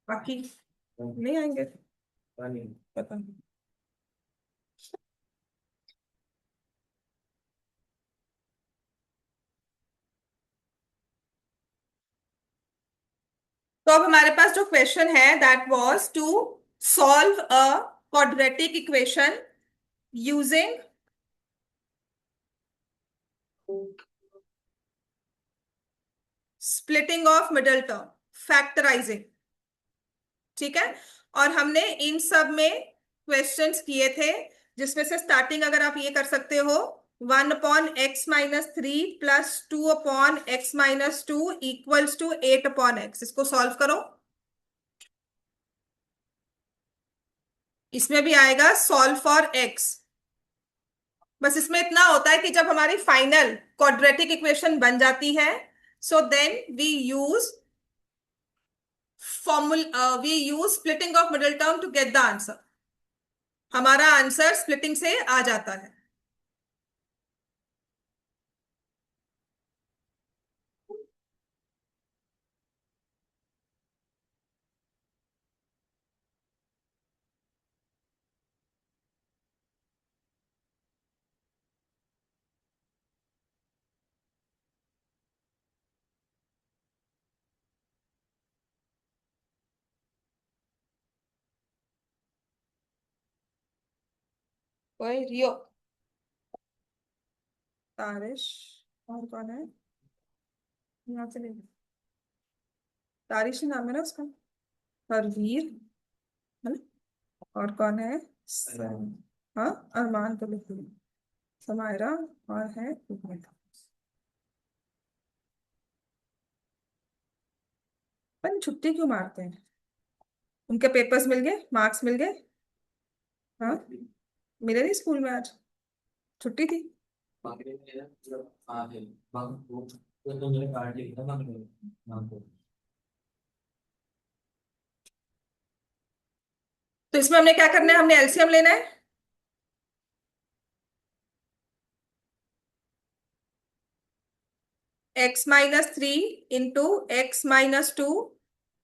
बाकी नहीं आएंगे, पता नहीं। तो अब हमारे पास जो क्वेश्चन है that was to solve a quadratic equation using splitting of middle term, factorising. ठीक है। और हमने इन सब में क्वेश्चंस किए थे, जिसमें से स्टार्टिंग अगर आप ये कर सकते हो, 1/x-3 plus 2/x-2 equals to 8/x। इसको सॉल्व करो। इसमें भी आएगा सॉल्व फॉर x। बस इसमें इतना होता है कि जब हमारी फाइनल क्वाड्रेटिक इक्वेशन बन जाती है, so then we use splitting of middle term to get the answer. हमारा आंसर स्प्लिटिंग से आ जाता है। कोई रियो, तारिश, और कौन है? यहाँ से नहीं, तारिश ही नाम है ना उसका। हरवीर, है ना? और कौन है? हाँ, अरमान तो लिख दिया। समायरा, और है उम्मीद। पर छुट्टी क्यों मारते हैं? उनके पेपर्स मिल गए, मार्क्स मिल गए? हाँ, मिले नहीं स्कूल में आज, छुट्टी थी। तो इसमें हमने क्या करना है? हमने एलसीएम लेना है। x-3 into x-2,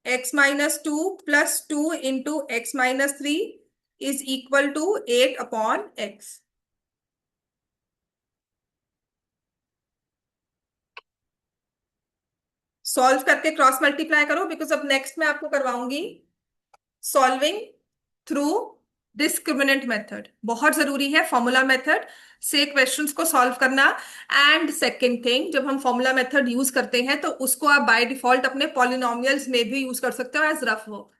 x-2 plus 2 into x-3 is equal to 8/x। Solve करके क्रॉस मल्टीप्लाई करो, बिकॉज अब नेक्स्ट मैं आपको करवाऊंगी सॉल्विंग थ्रू डिस्क्रिमिनेंट मेथड। बहुत जरूरी है फॉर्मूला मेथड से क्वेश्चंस को सॉल्व करना। एंड सेकंड थिंग, जब हम फॉर्मूला मेथड यूज करते हैं तो उसको आप बाय डिफॉल्ट अपने पॉलिनोमियल्स में भी यूज कर सकते हो एज रफ वर्क।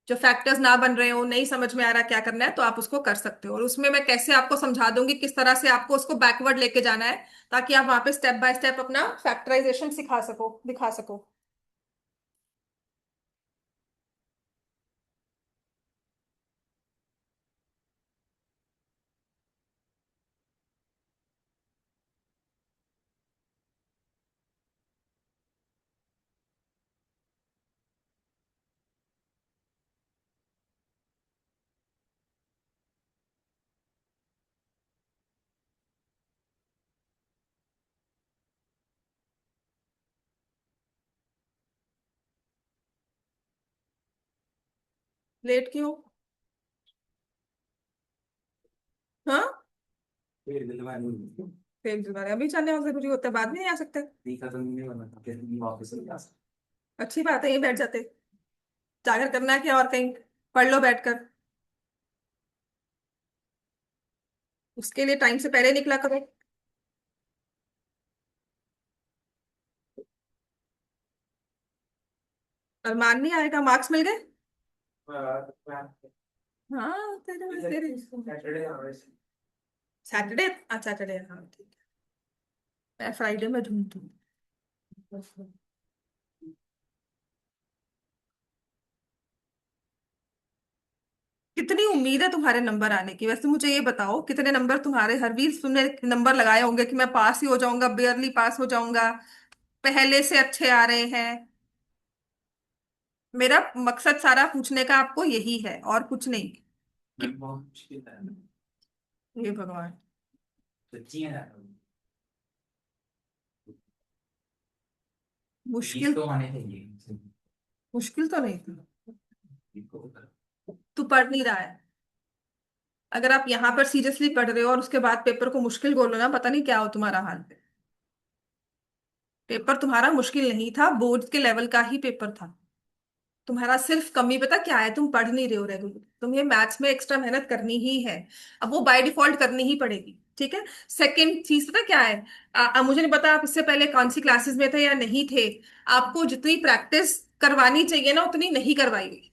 जो फैक्टर्स ना बन रहे हो, नहीं समझ में आ रहा क्या करना है, तो आप उसको कर सकते हो। और उसमें मैं कैसे आपको समझा दूंगी किस तरह से आपको उसको बैकवर्ड लेके जाना है, ताकि आप वहां पे स्टेप बाय स्टेप अपना फैक्टराइजेशन सिखा सको, दिखा सको। लेट क्यों? हाँ, फिर दोबारा अभी जाने और जरूरी होता है, बाद में नहीं आ सकते? अच्छी बात है, यही बैठ जाते। जाकर करना है क्या और कहीं? पढ़ लो बैठकर। उसके लिए टाइम से पहले निकला करो। अरमान नहीं आएगा, मार्क्स मिल गए? हाँ, तेरे तेरे सैटरडे, अच्छा सैटरडे, हाँ ठीक है। मैं फ्राइडे में ढूंढती हूँ। कितनी उम्मीद है तुम्हारे नंबर आने की? वैसे मुझे ये बताओ, कितने नंबर तुम्हारे, हर वीक तुमने नंबर लगाए होंगे कि मैं पास ही हो जाऊंगा, बेयरली पास हो जाऊंगा, पहले से अच्छे आ रहे हैं। मेरा मकसद सारा पूछने का आपको यही है, और कुछ नहीं। ये भगवान। मुश्किल तो आने चाहिए। मुश्किल तो नहीं था। तू पढ़ नहीं रहा है। अगर आप यहाँ पर सीरियसली पढ़ रहे हो और उसके बाद पेपर को मुश्किल बोलो ना, पता नहीं क्या हो तुम्हारा हाल। पेपर तुम्हारा मुश्किल नहीं था, बोर्ड के लेवल का ही पेपर था। तुम्हारा सिर्फ कमी पता क्या है, तुम पढ़ नहीं रहे हो रेगुलर। तुम्हें मैथ्स में एक्स्ट्रा मेहनत करनी ही है। अब वो बाय डिफॉल्ट करनी ही पड़ेगी, ठीक है। सेकंड चीज पता क्या है, मुझे नहीं पता आप इससे पहले कौन सी क्लासेस में थे या नहीं थे। आपको जितनी प्रैक्टिस करवानी चाहिए ना उतनी नहीं करवाई गई।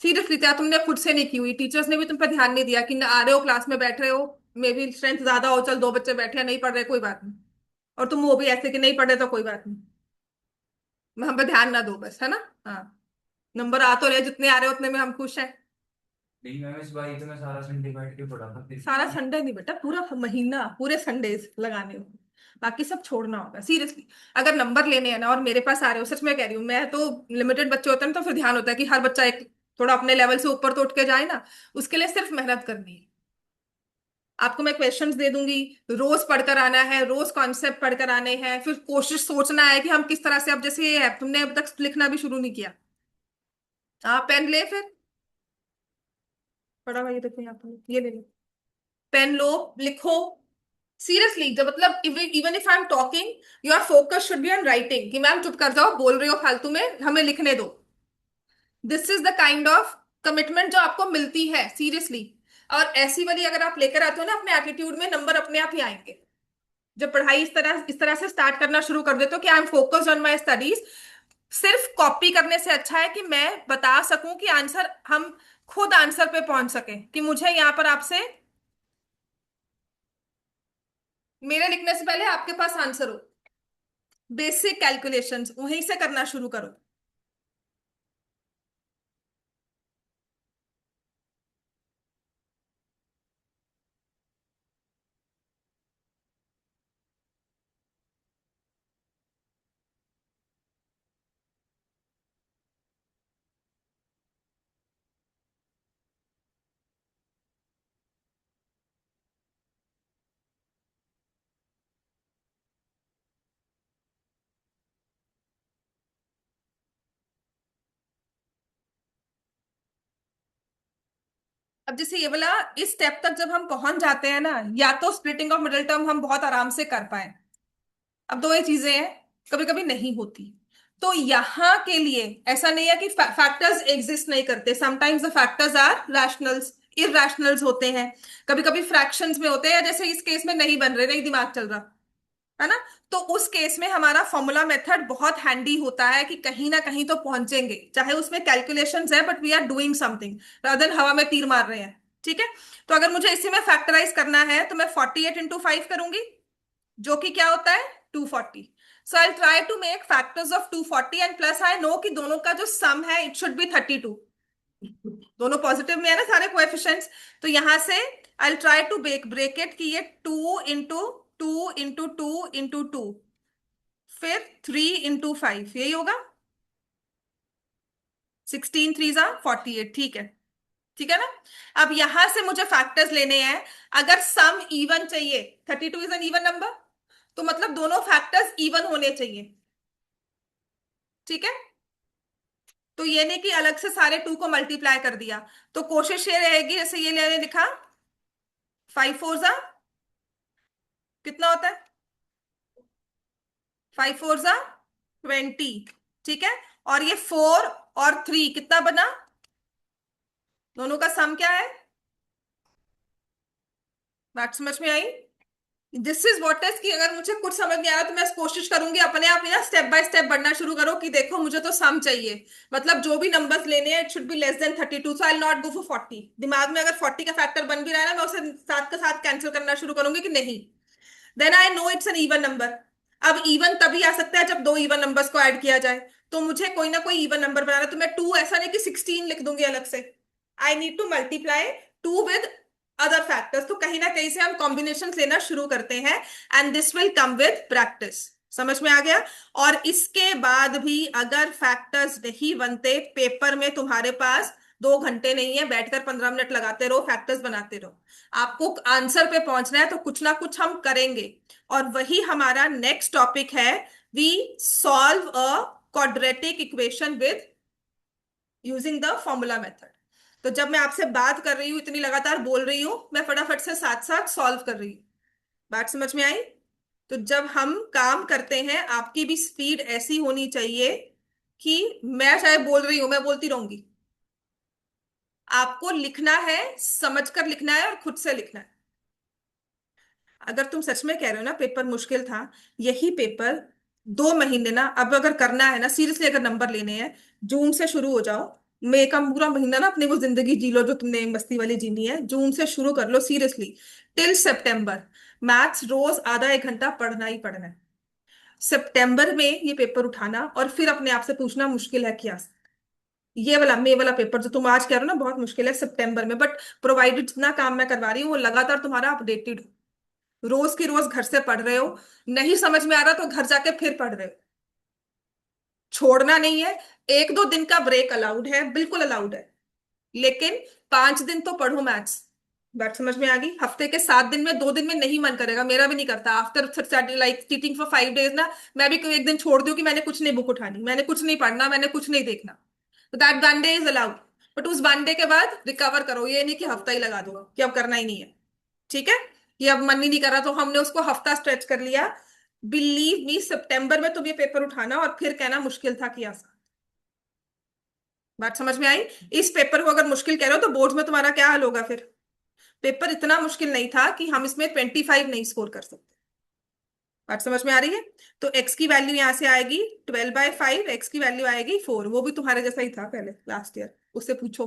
सीरियसली, क्या तुमने खुद से नहीं की हुई, टीचर्स ने भी तुम पर ध्यान नहीं दिया कि आ रहे हो क्लास में बैठ रहे हो। मे बी स्ट्रेंथ ज्यादा हो, चल दो बच्चे बैठे हैं, नहीं पढ़ रहे कोई बात नहीं। और तुम वो भी ऐसे कि नहीं पढ़ रहे तो कोई बात नहीं, हम पे ध्यान ना दो बस, है ना। हाँ, नंबर आ तो रहे, जितने आ रहे हो उतने में हम खुश हैं। नहीं मैम, इस बार तो मैं सारा संडे बैठ के पढ़ा था। सारा संडे नहीं बेटा, पूरा महीना, पूरे संडेज लगाने हो। बाकी सब छोड़ना होगा सीरियसली। अगर नंबर लेने हैं ना और मेरे पास आ रहे हो, सच में कह रही हूँ मैं तो। लिमिटेड बच्चे होते हैं ना, तो फिर ध्यान होता है कि हर बच्चा एक थोड़ा अपने लेवल से ऊपर तो उठ के जाए ना। उसके लिए सिर्फ मेहनत करनी है। आपको मैं क्वेश्चंस दे दूंगी, रोज पढ़कर आना है, रोज कॉन्सेप्ट पढ़कर आने हैं, फिर कोशिश सोचना है कि हम किस तरह से, अब जैसे ये है, तुमने अब तक लिखना भी शुरू नहीं किया। हाँ, पेन ले फिर। पढ़ा हुआ ये देखो यहाँ पर, ये ले लो। पेन लो, लिखो। सीरियसली, जब मतलब even if I am talking, your focus should be on writing, कि मैम चुप कर जाओ, बोल रही हो फालतू में, हमें लिखने दो। This is the kind of commitment जो आपको मिलती है सीरियसली। और ऐसी वाली अगर आप लेकर आते हो ना अपने एटीट्यूड में, नंबर अपने आप ही आएंगे। जब पढ़ाई इस तरह से स्टार्ट करना शुरू कर देते हो कि I am focused on my studies. सिर्फ कॉपी करने से अच्छा है कि मैं बता सकूं कि आंसर, हम खुद आंसर पे पहुंच सके, कि मुझे यहाँ पर आपसे, मेरे लिखने से पहले आपके पास आंसर हो। बेसिक कैलकुलेशंस वहीं से करना शुरू करो। अब जैसे ये वाला, इस स्टेप तक जब हम पहुंच जाते हैं ना, या तो स्प्लिटिंग ऑफ मिडिल टर्म हम बहुत आराम से कर पाए। अब दो ही चीजें हैं, कभी कभी नहीं होती। तो यहाँ के लिए ऐसा नहीं है कि फैक्टर्स एग्जिस्ट नहीं करते, sometimes the factors are rationals, irrationals होते हैं। कभी कभी फ्रैक्शंस में होते हैं, जैसे इस केस में नहीं बन रहे, नहीं दिमाग चल रहा, है ना। तो उस केस में हमारा फॉर्मूला मेथड बहुत हैंडी होता है, कि कहीं ना कहीं तो पहुंचेंगे, चाहे उसमें कैलकुलेशंस है, but we are doing something rather than हवा में तीर मार रहे हैं, ठीक है। तो अगर मुझे इसी में फैक्टराइज करना है तो मैं 48 × 5 करूंगी, जो कि क्या होता है, 240। So I try to make factors of 240, and plus I know कि दोनों का जो सम है इट शुड बी 32। दोनों पॉजिटिव में है ना सारे कोएफिशिएंट्स। तो यहां से I try to break it, कि ये 2 × 2 × 2 × 2, फिर 3 × 5, यही होगा। 16 × 3 = 48, ठीक है। ठीक है ना। अब यहां से मुझे फैक्टर्स लेने हैं। अगर सम इवन चाहिए, 32 इज एन इवन नंबर, तो मतलब दोनों फैक्टर्स इवन होने चाहिए, ठीक है। तो ये नहीं कि अलग से सारे 2 को मल्टीप्लाई कर दिया। तो कोशिश ये रहेगी, जैसे ये मैंने लिखा, 5 4 कितना होता है, 5 4 20, ठीक है। और ये 4 और 3 कितना बना, दोनों का सम क्या है। बात समझ में आई। दिस इज वॉट इज, कि अगर मुझे कुछ समझ नहीं आ रहा तो मैं कोशिश करूंगी अपने आप ही ना स्टेप बाय स्टेप बढ़ना शुरू करो, कि देखो मुझे तो सम चाहिए, मतलब जो भी नंबर्स लेने हैं it should be less than 32, so I not go for 40। दिमाग में अगर 40 का फैक्टर बन भी रहा है ना, मैं उसे साथ के साथ कैंसिल करना शुरू करूंगी कि नहीं। Then I know it's an even number. अब इवन तभी आ सकता है जब दो इवन नंबर्स को ऐड किया जाए। तो मुझे कोई ना कोई इवन नंबर बनाना है, तो मैं 2 ऐसा नहीं कि 16 लिख दूंगी अलग से। I need to multiply 2 with other factors. तो कहीं ना कहीं से हम कॉम्बिनेशन लेना शुरू करते हैं, and this will come with practice. समझ में आ गया। और इसके बाद भी अगर फैक्टर्स नहीं बनते, पेपर में तुम्हारे पास 2 घंटे नहीं है, बैठकर 15 मिनट लगाते रहो, फैक्टर्स बनाते रहो। आपको आंसर पे पहुंचना है तो कुछ ना कुछ हम करेंगे। और वही हमारा नेक्स्ट टॉपिक है, we solve a quadratic equation with using the formula method. तो जब मैं आपसे बात कर रही हूँ, इतनी लगातार बोल रही हूँ, मैं फटाफट से साथ साथ सॉल्व कर रही हूँ। बात समझ में आई? तो जब हम काम करते हैं, आपकी भी स्पीड ऐसी होनी चाहिए कि मैं चाहे बोल रही हूं, मैं बोलती रहूंगी, आपको लिखना है, समझकर लिखना है और खुद से लिखना है। अगर तुम सच में कह रहे हो ना पेपर मुश्किल था, यही पेपर 2 महीने ना, अब अगर करना है ना सीरियसली, अगर नंबर लेने हैं, जून से शुरू हो जाओ। मई का पूरा महीना ना अपनी वो जिंदगी जी लो जो तुमने मस्ती वाली जीनी है, जून से शुरू कर लो सीरियसली। टिल सितंबर मैथ्स रोज आधा एक घंटा पढ़ना ही पढ़ना है। सितंबर में ये पेपर उठाना और फिर अपने आप से पूछना मुश्किल है क्या। ये वाला मई वाला पेपर जो तुम आज कह रहे हो ना बहुत मुश्किल है, सितंबर में, बट प्रोवाइडेड जितना काम मैं करवा रही हूँ वो लगातार तुम्हारा अपडेटेड हो, रोज की रोज घर से पढ़ रहे हो। नहीं समझ में आ रहा तो घर जाके फिर पढ़ रहे हो, छोड़ना नहीं है। 1-2 दिन का ब्रेक अलाउड है, बिल्कुल अलाउड है, लेकिन 5 दिन तो पढ़ो मैथ्स। बात समझ में आ गई? हफ्ते के 7 दिन में 2 दिन में नहीं मन करेगा, मेरा भी नहीं करता after like cheating for 5 days ना। मैं भी कोई एक दिन छोड़ दूं कि मैंने कुछ नहीं बुक उठानी, मैंने कुछ नहीं पढ़ना, मैंने कुछ नहीं देखना, तो that 1 day is allowed. But उस 1 डे के बाद रिकवर करो, ये नहीं कि हफ्ता ही लगा दो कि अब करना ही नहीं है। ठीक है? ये अब मन ही नहीं कर रहा तो हमने उसको हफ्ता स्ट्रेच कर लिया। बिलीव मी, सितंबर में तुम ये पेपर उठाना और फिर कहना मुश्किल था कि आसान। बात समझ में आई? इस पेपर को अगर मुश्किल कह रहे हो तो बोर्ड में तुम्हारा क्या हाल होगा फिर? पेपर इतना मुश्किल नहीं था कि हम इसमें 25 नहीं स्कोर कर सकते। बात समझ में आ रही है? तो एक्स की वैल्यू यहां से आएगी 12/5, एक्स की वैल्यू आएगी 4। वो भी तुम्हारे जैसा ही था पहले लास्ट ईयर, उससे पूछो।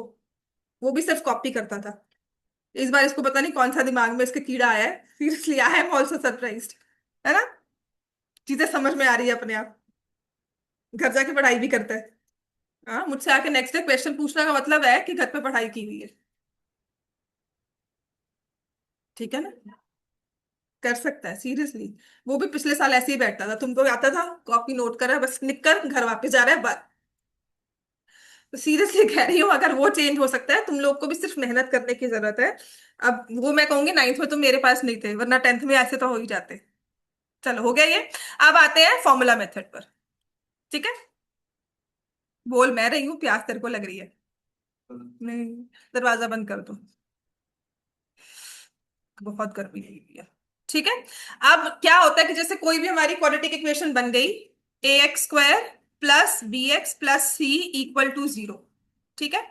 वो भी सिर्फ कॉपी करता था। इस बार इसको पता नहीं कौन सा दिमाग में इसके कीड़ा आया है, seriously I am also surprised. है ना? चीजें समझ में आ रही है अपने आप, घर जाके पढ़ाई भी करता है। हाँ, मुझसे आके नेक्स्ट डे क्वेश्चन पूछने का मतलब है कि घर पे पढ़ाई की हुई है। ठीक है ना? कर सकता है सीरियसली। वो भी पिछले साल ऐसे ही बैठता था, तुमको आता था, कॉपी नोट करा, बस निक कर घर वापस जा रहा है, बात। तो सीरियसली कह रही हूँ, अगर वो चेंज हो सकता है, तुम लोग को भी सिर्फ मेहनत करने की जरूरत है। अब वो मैं कहूंगी 9th में तुम मेरे पास नहीं थे, वरना 10th में ऐसे तो हो ही जाते। चलो हो गया ये। अब आते हैं फॉर्मूला मेथड पर। ठीक है? बोल मैं रही हूँ, प्यास तेरे को लग रही है। नहीं, दरवाजा बंद कर दो, बहुत गर्मी लगी हुई है। ठीक है? अब क्या होता है कि जैसे कोई भी हमारी क्वाड्रेटिक इक्वेशन बन गई, ax² plus bx plus c equal to 0। ठीक है?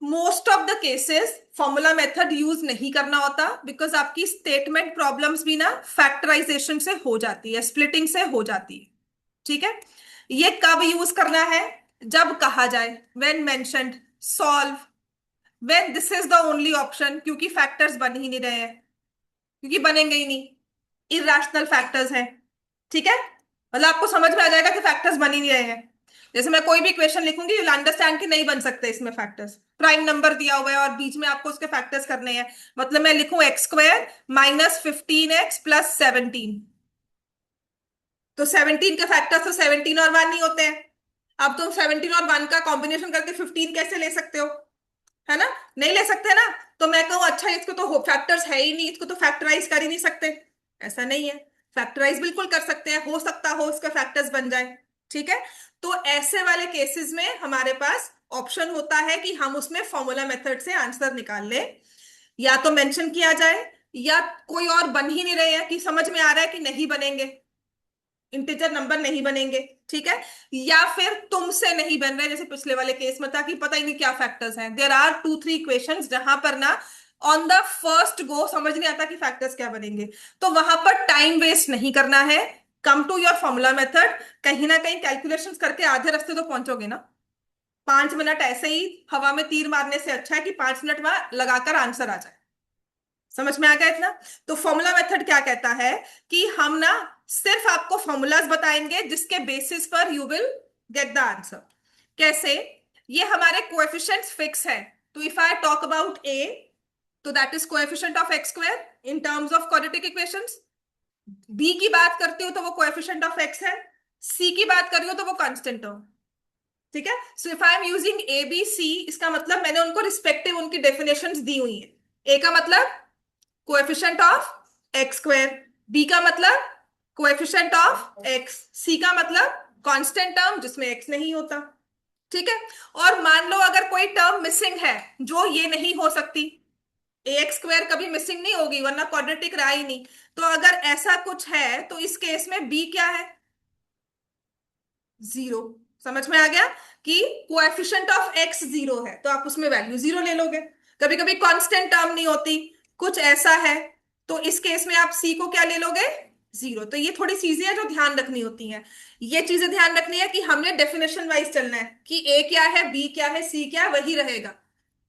Most of the cases formula method use नहीं करना होता, बिकॉज आपकी स्टेटमेंट प्रॉब्लम्स भी ना फैक्टराइजेशन से हो जाती है, स्प्लिटिंग से हो जाती है। ठीक है? ये कब यूज करना है? जब कहा जाए, when mentioned, solve, when this is the only option, क्योंकि फैक्टर्स बन ही नहीं रहे हैं, क्योंकि बनेंगे ही नहीं, इरेशनल फैक्टर्स हैं। ठीक है? मतलब आपको समझ में आ जाएगा कि फैक्टर्स बन ही नहीं रहे हैं। जैसे मैं कोई भी इक्वेशन लिखूंगी, यू अंडरस्टैंड कि नहीं बन सकते इसमें फैक्टर्स, प्राइम नंबर दिया हुआ है और बीच में आपको उसके फैक्टर्स करने हैं। मतलब मैं लिखूं x² माइनस 15x प्लस 17, तो 17 के फैक्टर्स तो 17 और 1 नहीं होते हैं। अब तुम 17 और 1 का कॉम्बिनेशन करके 15 कैसे ले सकते हो? है ना? नहीं ले सकते ना। तो मैं कहूँ अच्छा इसको तो फैक्टर्स है ही नहीं, इसको तो फैक्टराइज कर ही नहीं सकते। ऐसा नहीं है, फैक्टराइज बिल्कुल कर सकते हैं, हो सकता हो उसके फैक्टर्स बन जाए। ठीक है? तो ऐसे वाले केसेस में हमारे पास ऑप्शन होता है कि हम उसमें फॉर्मूला मेथड से आंसर निकाल लें, या तो मेंशन किया जाए, या कोई और बन ही नहीं रहे हैं कि समझ में आ रहा है कि नहीं बनेंगे, इंटीजर नंबर नहीं बनेंगे। ठीक है? या फिर तुमसे नहीं बन रहे, जैसे पिछले वाले केस में था कि पता ही नहीं क्या फैक्टर्स हैं, देयर आर 2-3 इक्वेशंस जहां पर ना ऑन द फर्स्ट गो समझ नहीं आता कि फैक्टर्स क्या बनेंगे। तो वहां पर टाइम वेस्ट नहीं करना है, come to your formula method. कहीं ना कहीं कैलकुलेशंस करके आधे रास्ते तो पहुंचोगे ना। 5 मिनट ऐसे ही हवा में तीर मारने से अच्छा है कि 5 मिनट में लगाकर आंसर आ जाए। समझ में आ गया इतना? तो फॉर्मूला मेथड क्या कहता है कि हम ना सिर्फ आपको फॉर्मूलाज बताएंगे जिसके बेसिस पर you will get the answer. कैसे? ये हमारे कोएफिशिएंट्स फिक्स है। तो if I talk about A, तो that is coefficient of x² in terms of quadratic equations. B की बात करती हूँ तो वो कोएफिशिएंट ऑफ x है, सी की बात कर रही हूँ तो वो कांस्टेंट हो। ठीक है? So if I am using A B C, इसका मतलब मैंने उनको रिस्पेक्टिव उनकी डेफिनेशंस दी हुई है। ए का मतलब कोएफिशिएंट ऑफ x², बी का मतलब कोएफिशिएंट ऑफ एक्स, सी का मतलब कांस्टेंट टर्म जिसमें एक्स नहीं होता। ठीक है। और मान लो अगर कोई टर्म मिसिंग है जो ये नहीं हो सकती, ए एक्स स्क्वायर कभी मिसिंग नहीं होगी वरना क्वाड्रेटिक रहा ही नहीं। तो अगर ऐसा कुछ है तो इस केस में बी क्या है? जीरो। समझ में आ गया कि कोएफिशिएंट ऑफ एक्स जीरो है तो आप उसमें वैल्यू जीरो ले लोगे। कभी कभी कांस्टेंट टर्म नहीं होती, कुछ ऐसा है, तो इस केस में आप सी को क्या ले लोगे? जीरो। तो ये थोड़ी चीजें हैं जो ध्यान रखनी होती हैं। ये चीजें ध्यान रखनी है कि हमने डेफिनेशन वाइज चलना है कि ए क्या है, बी क्या है, सी क्या है, वही रहेगा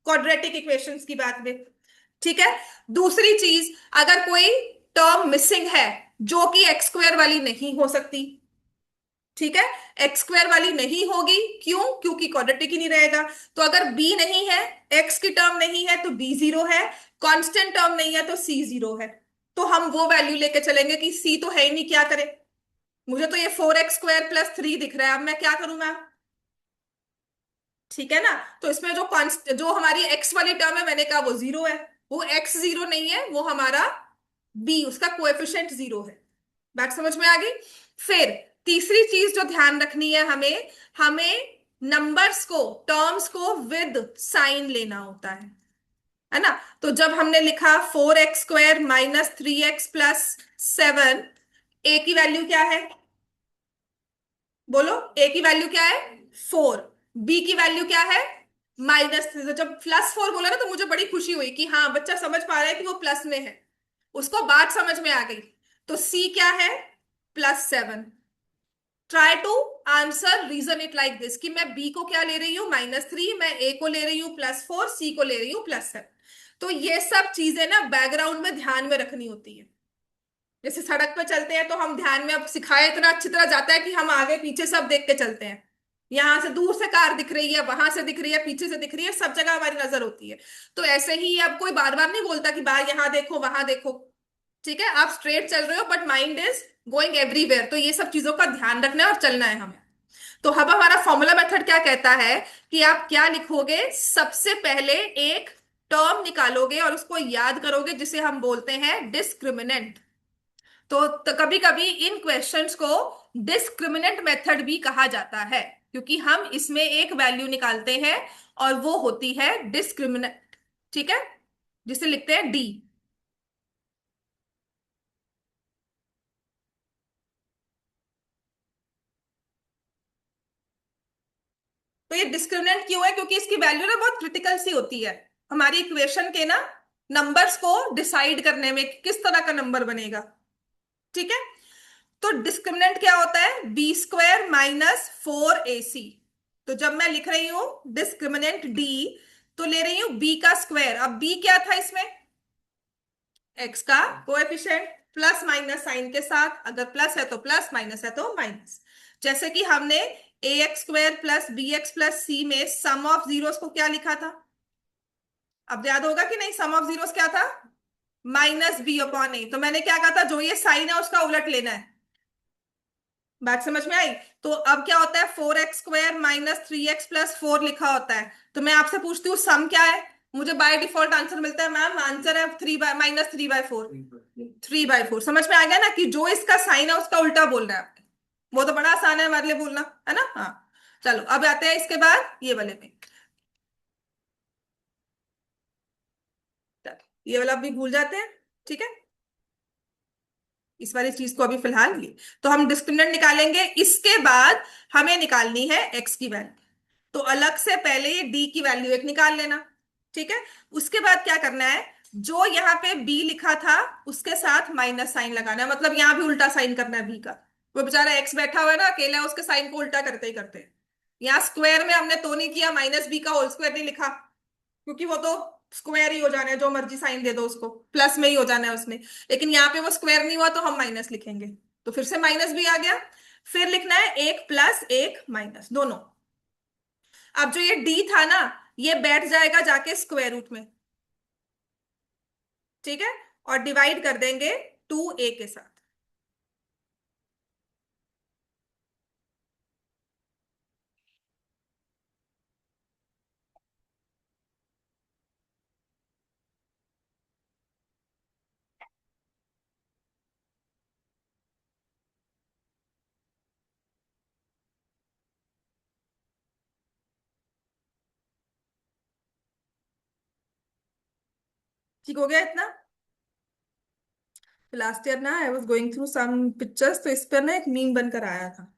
क्वाड्रेटिक इक्वेशंस की बात में। ठीक है। दूसरी चीज, अगर कोई टर्म मिसिंग है जो कि एक्स स्क्वायर वाली नहीं हो सकती, ठीक है, एक्स स्क्वायर वाली नहीं होगी, क्यों? क्योंकि क्वाड्रेटिक ही नहीं रहेगा। तो अगर बी नहीं है, एक्स की टर्म नहीं है तो बी जीरो है, कांस्टेंट टर्म नहीं है तो सी जीरो है। तो हम वो वैल्यू लेके चलेंगे कि सी तो है ही नहीं, क्या करें? मुझे तो ये 4x² + 3 दिख रहा है, अब मैं क्या करूं मैम? ठीक है ना। तो इसमें जो कॉन्स्ट जो हमारी एक्स वाली टर्म है मैंने कहा वो जीरो है, वो एक्स जीरो नहीं है, वो हमारा बी, उसका कोएफिशिएंट जीरो है। बात समझ में आ गई? फिर तीसरी चीज जो ध्यान रखनी है हमें, हमें नंबर्स को, टर्म्स को विद साइन लेना होता है ना। तो जब हमने लिखा 4x² - 3x + 7, ए की वैल्यू क्या है? बोलो, ए की वैल्यू क्या है? 4। बी की वैल्यू क्या है? -3। तो जब +4 बोला ना तो मुझे बड़ी खुशी हुई कि हाँ बच्चा समझ पा रहा है कि वो प्लस में है, उसको बात समझ में आ गई। तो सी क्या है? +7। Try to answer reason it like this कि मैं बी को क्या ले रही हूं? -3, मैं ए को ले रही हूं +4, सी को ले रही हूं +7। तो ये सब चीजें ना बैकग्राउंड में ध्यान में रखनी होती है। जैसे सड़क पे चलते हैं तो हम ध्यान में अब सिखाया इतना अच्छी तरह जाता है कि हम आगे पीछे सब देख के चलते हैं। यहां से दूर से कार दिख रही है, वहां से दिख रही है, पीछे से दिख रही है, सब जगह हमारी नजर होती है। तो ऐसे ही अब कोई बार बार नहीं बोलता कि बाहर यहाँ देखो वहां देखो। ठीक है, आप स्ट्रेट चल रहे हो but mind is going everywhere. तो ये सब चीजों का ध्यान रखना है और चलना है हमें। तो अब हमारा फॉर्मूला मेथड क्या कहता है कि आप क्या लिखोगे? सबसे पहले एक टर्म निकालोगे और उसको याद करोगे जिसे हम बोलते हैं डिस्क्रिमिनेंट। तो कभी कभी इन क्वेश्चंस को डिस्क्रिमिनेंट मेथड भी कहा जाता है, क्योंकि हम इसमें एक वैल्यू निकालते हैं और वो होती है डिस्क्रिमिनेंट। ठीक है, जिसे लिखते हैं डी। तो ये डिस्क्रिमिनेंट क्यों है? क्योंकि इसकी वैल्यू ना बहुत क्रिटिकल सी होती है हमारी इक्वेशन के ना नंबर्स को डिसाइड करने में कि किस तरह का नंबर बनेगा। ठीक है। तो डिस्क्रिमिनेंट क्या होता है? B² - 4AC। तो जब मैं लिख रही हूं डिस्क्रिमिनेंट डी, तो ले रही हूं बी का स्क्वायर। अब बी क्या था इसमें? एक्स का कोएफिशिएंट, प्लस माइनस साइन के साथ, अगर प्लस है तो प्लस, माइनस है तो माइनस। जैसे कि हमने AX² + BX + C में सम ऑफ जीरोस को क्या लिखा था? अब याद होगा कि नहीं? सम ऑफ जीरोस क्या था? -B/A। तो मैंने क्या कहा था? जो ये साइन है उसका उलट लेना है। बात समझ में आई? तो अब क्या होता है? 4x² - 3x + 4 लिखा होता है। तो मैं आपसे पूछती हूँ सम क्या है? मुझे बाय डिफॉल्ट आंसर मिलता है मैम, आंसर है 3/-3/4। 3/4। समझ में आ गया ना कि जो इसका साइन है उसका उल्टा बोलना है आपने। वो तो बड़ा आसान है हमारे लिए बोलना, है ना। हाँ, चलो अब आते हैं इसके बाद ये वाले में। चलो, ये वाला भी भूल जाते हैं। ठीक है, इस वाली चीज को अभी फिलहाल ये। तो हम डिस्क्रिमिनेंट निकालेंगे, इसके बाद हमें निकालनी है एक्स की वैल्यू। तो अलग से पहले ये डी की वैल्यू एक निकाल लेना। ठीक है। उसके बाद क्या करना है? जो यहाँ पे बी लिखा था उसके साथ माइनस साइन लगाना है, मतलब यहाँ भी उल्टा साइन करना है बी का। वो बेचारा एक्स बैठा हुआ है ना अकेला, उसके साइन को उल्टा करते ही करते। यहाँ स्क्वायर में हमने तो नहीं किया, -B का होल स्क्वायर नहीं लिखा, क्योंकि वो तो स्क्वायर ही हो जाना है, जो मर्जी साइन दे दो उसको, प्लस में ही हो जाना है उसमें। लेकिन यहाँ पे वो स्क्वायर नहीं हुआ तो हम माइनस लिखेंगे। तो फिर से माइनस भी आ गया। फिर लिखना है एक प्लस एक माइनस दोनों। अब जो ये डी था ना, ये बैठ जाएगा जाके स्क्वायर रूट में। ठीक है। और डिवाइड कर देंगे 2A के साथ। ठीक हो गया इतना? लास्ट ईयर ना I was going through some pictures, तो इस पर ना एक मीम बनकर आया था,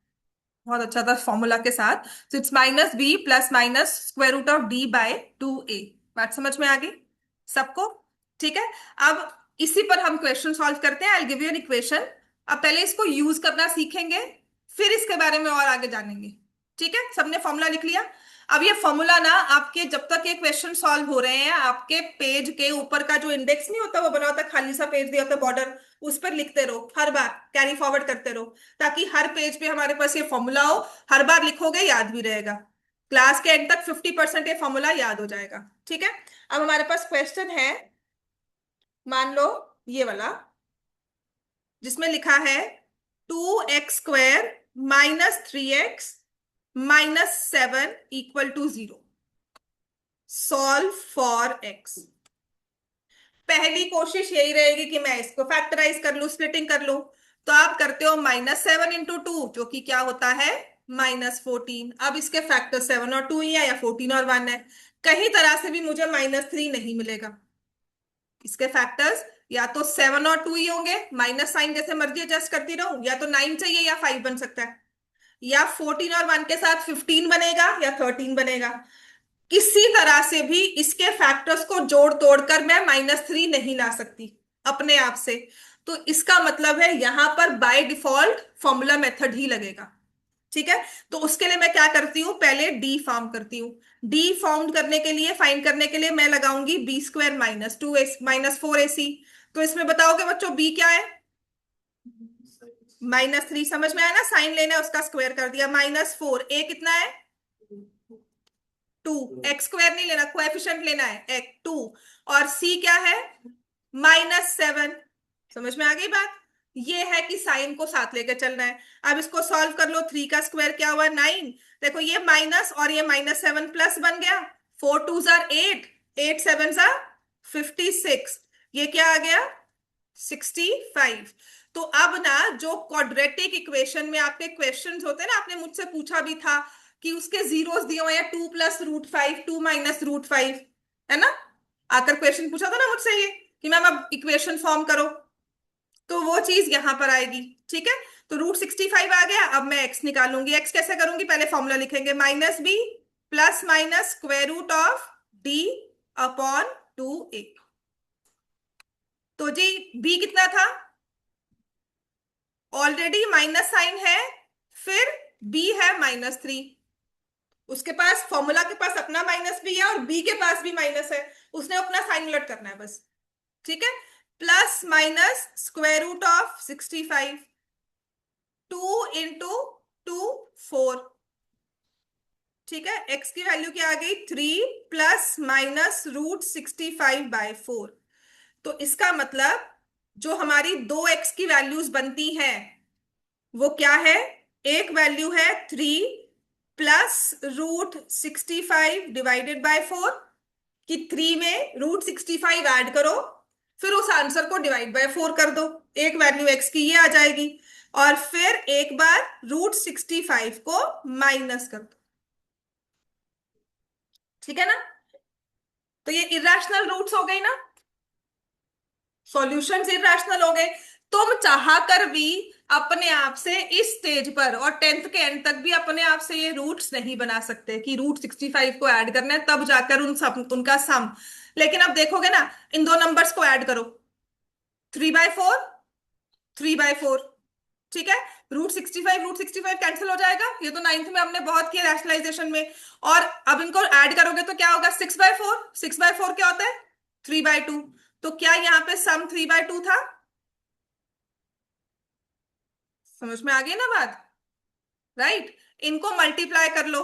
बहुत अच्छा था फॉर्मूला के साथ। तो it's minus B plus minus square root of D by 2a। बात समझ में आ गई सबको? ठीक है। अब इसी पर हम क्वेश्चन सॉल्व करते हैं। I give you an equation. अब पहले इसको यूज करना सीखेंगे, फिर इसके बारे में और आगे जानेंगे। ठीक है, सबने फॉर्मूला लिख लिया? अब ये फॉर्मूला ना आपके जब तक ये क्वेश्चन सॉल्व हो रहे हैं, आपके पेज के ऊपर का जो इंडेक्स नहीं होता, वो बना होता है, खाली सा पेज दिया होता है बॉर्डर, उस पर लिखते रहो, हर बार कैरी फॉरवर्ड करते रहो, ताकि हर पेज पे हमारे पास ये फॉर्मूला हो। हर बार लिखोगे याद भी रहेगा, क्लास के एंड तक 50% ये फॉर्मूला याद हो जाएगा। ठीक है। अब हमारे पास क्वेश्चन है, मान लो ये वाला, जिसमें लिखा है 2x² -3x -7 = 0। Solve for x। पहली कोशिश यही रहेगी कि मैं इसको फैक्टराइज कर लूं, स्प्लिटिंग कर लूं। तो आप करते हो -7 × 2, जो कि क्या होता है, -14। अब इसके फैक्टर 7 और 2 ही है, या 14 और 1 है। कहीं तरह से भी मुझे -3 नहीं मिलेगा। इसके फैक्टर्स या तो 7 और 2 ही होंगे, माइनस साइन जैसे मर्जी एडजस्ट करती रहूं, या तो 9 चाहिए या 5 बन सकता है, या 14 और 1 के साथ 15 बनेगा या 13 बनेगा। किसी तरह से भी इसके फैक्टर्स को जोड़ तोड़ कर मैं -3 नहीं ला सकती अपने आप से। तो इसका मतलब है यहां पर बाय डिफॉल्ट फॉर्मूला मेथड ही लगेगा। ठीक है। तो उसके लिए मैं क्या करती हूँ, पहले डी फॉर्म करती हूँ। डी फॉर्म करने के लिए, फाइंड करने के लिए मैं लगाऊंगी b² -2 -4ac। तो इसमें बताओगे बच्चों बी क्या है? -3। समझ में आया ना, साइन लेना है उसका स्क्वायर कर दिया। -4, ए कितना है? 2। x² नहीं लेना, कोएफिशिएंट लेना है, एक 2। और c क्या है? -7। समझ में आ गई बात? ये है कि साइन को साथ लेकर चलना है। अब इसको सॉल्व कर लो, 3 का स्क्वायर क्या हुआ, 9। देखो ये माइनस और ये -7 प्लस बन गया। 4 2 जार 8, 8 7 जार 56, ये क्या आ गया, 65। तो अब ना जो क्वाड्रेटिक इक्वेशन में आपके क्वेश्चंस होते हैं ना, आपने मुझसे पूछा भी था कि उसके जीरोस दिए हुए हैं, 2 + √5, 2 - √5, है ना? आकर क्वेश्चन पूछा था ना मुझसे ये, कि मैम अब इक्वेशन फॉर्म करो। तो वो चीज यहां पर आएगी। ठीक है। तो √65 आ गया। अब मैं एक्स निकालूंगी। एक्स कैसे करूंगी, पहले फॉर्मूला लिखेंगे, -b plus minus square root of d upon 2a। तो जी b कितना था, ऑलरेडी माइनस साइन है, फिर b है -3। उसके पास, फॉर्मूला के पास अपना माइनस भी है और b के पास भी माइनस है, उसने अपना साइन उलट करना है बस। ठीक है। Plus minus square root of 65, 2 × 2 4। ठीक है। x की वैल्यू क्या आ गई, 3 प्लस माइनस √65/4। तो इसका मतलब जो हमारी दो x की वैल्यूज बनती हैं वो क्या है, एक वैल्यू है 3 प्लस √65/4, कि 3 में √65 ऐड करो, फिर उस आंसर को डिवाइड बाय 4 कर दो, एक वैल्यू x की ये आ जाएगी। और फिर एक बार √65 को माइनस कर दो। ठीक है ना? तो ये इरेशनल रूट्स हो गई ना, सॉल्यूशंस इरेशनल हो गए। तुम चाह कर भी अपने आप से इस स्टेज पर और 10th के एंड तक भी अपने आप से ये रूट्स नहीं बना सकते कि √65 को ऐड करना है, तब जाकर उन सब उनका सम। लेकिन अब देखोगे ना, इन दो नंबर्स को ऐड करो, 3/4, 3/4। ठीक है। √65 कैंसिल हो जाएगा, ये तो 9th में हमने बहुत किया रैशनलाइजेशन में। और अब इनको ऐड करोगे तो क्या होगा, 6/4। 6/4 क्या होता है, 3/2। तो क्या यहाँ पे सम 3/2 था? समझ में आ गई ना बात? राइट। इनको मल्टीप्लाई कर लो,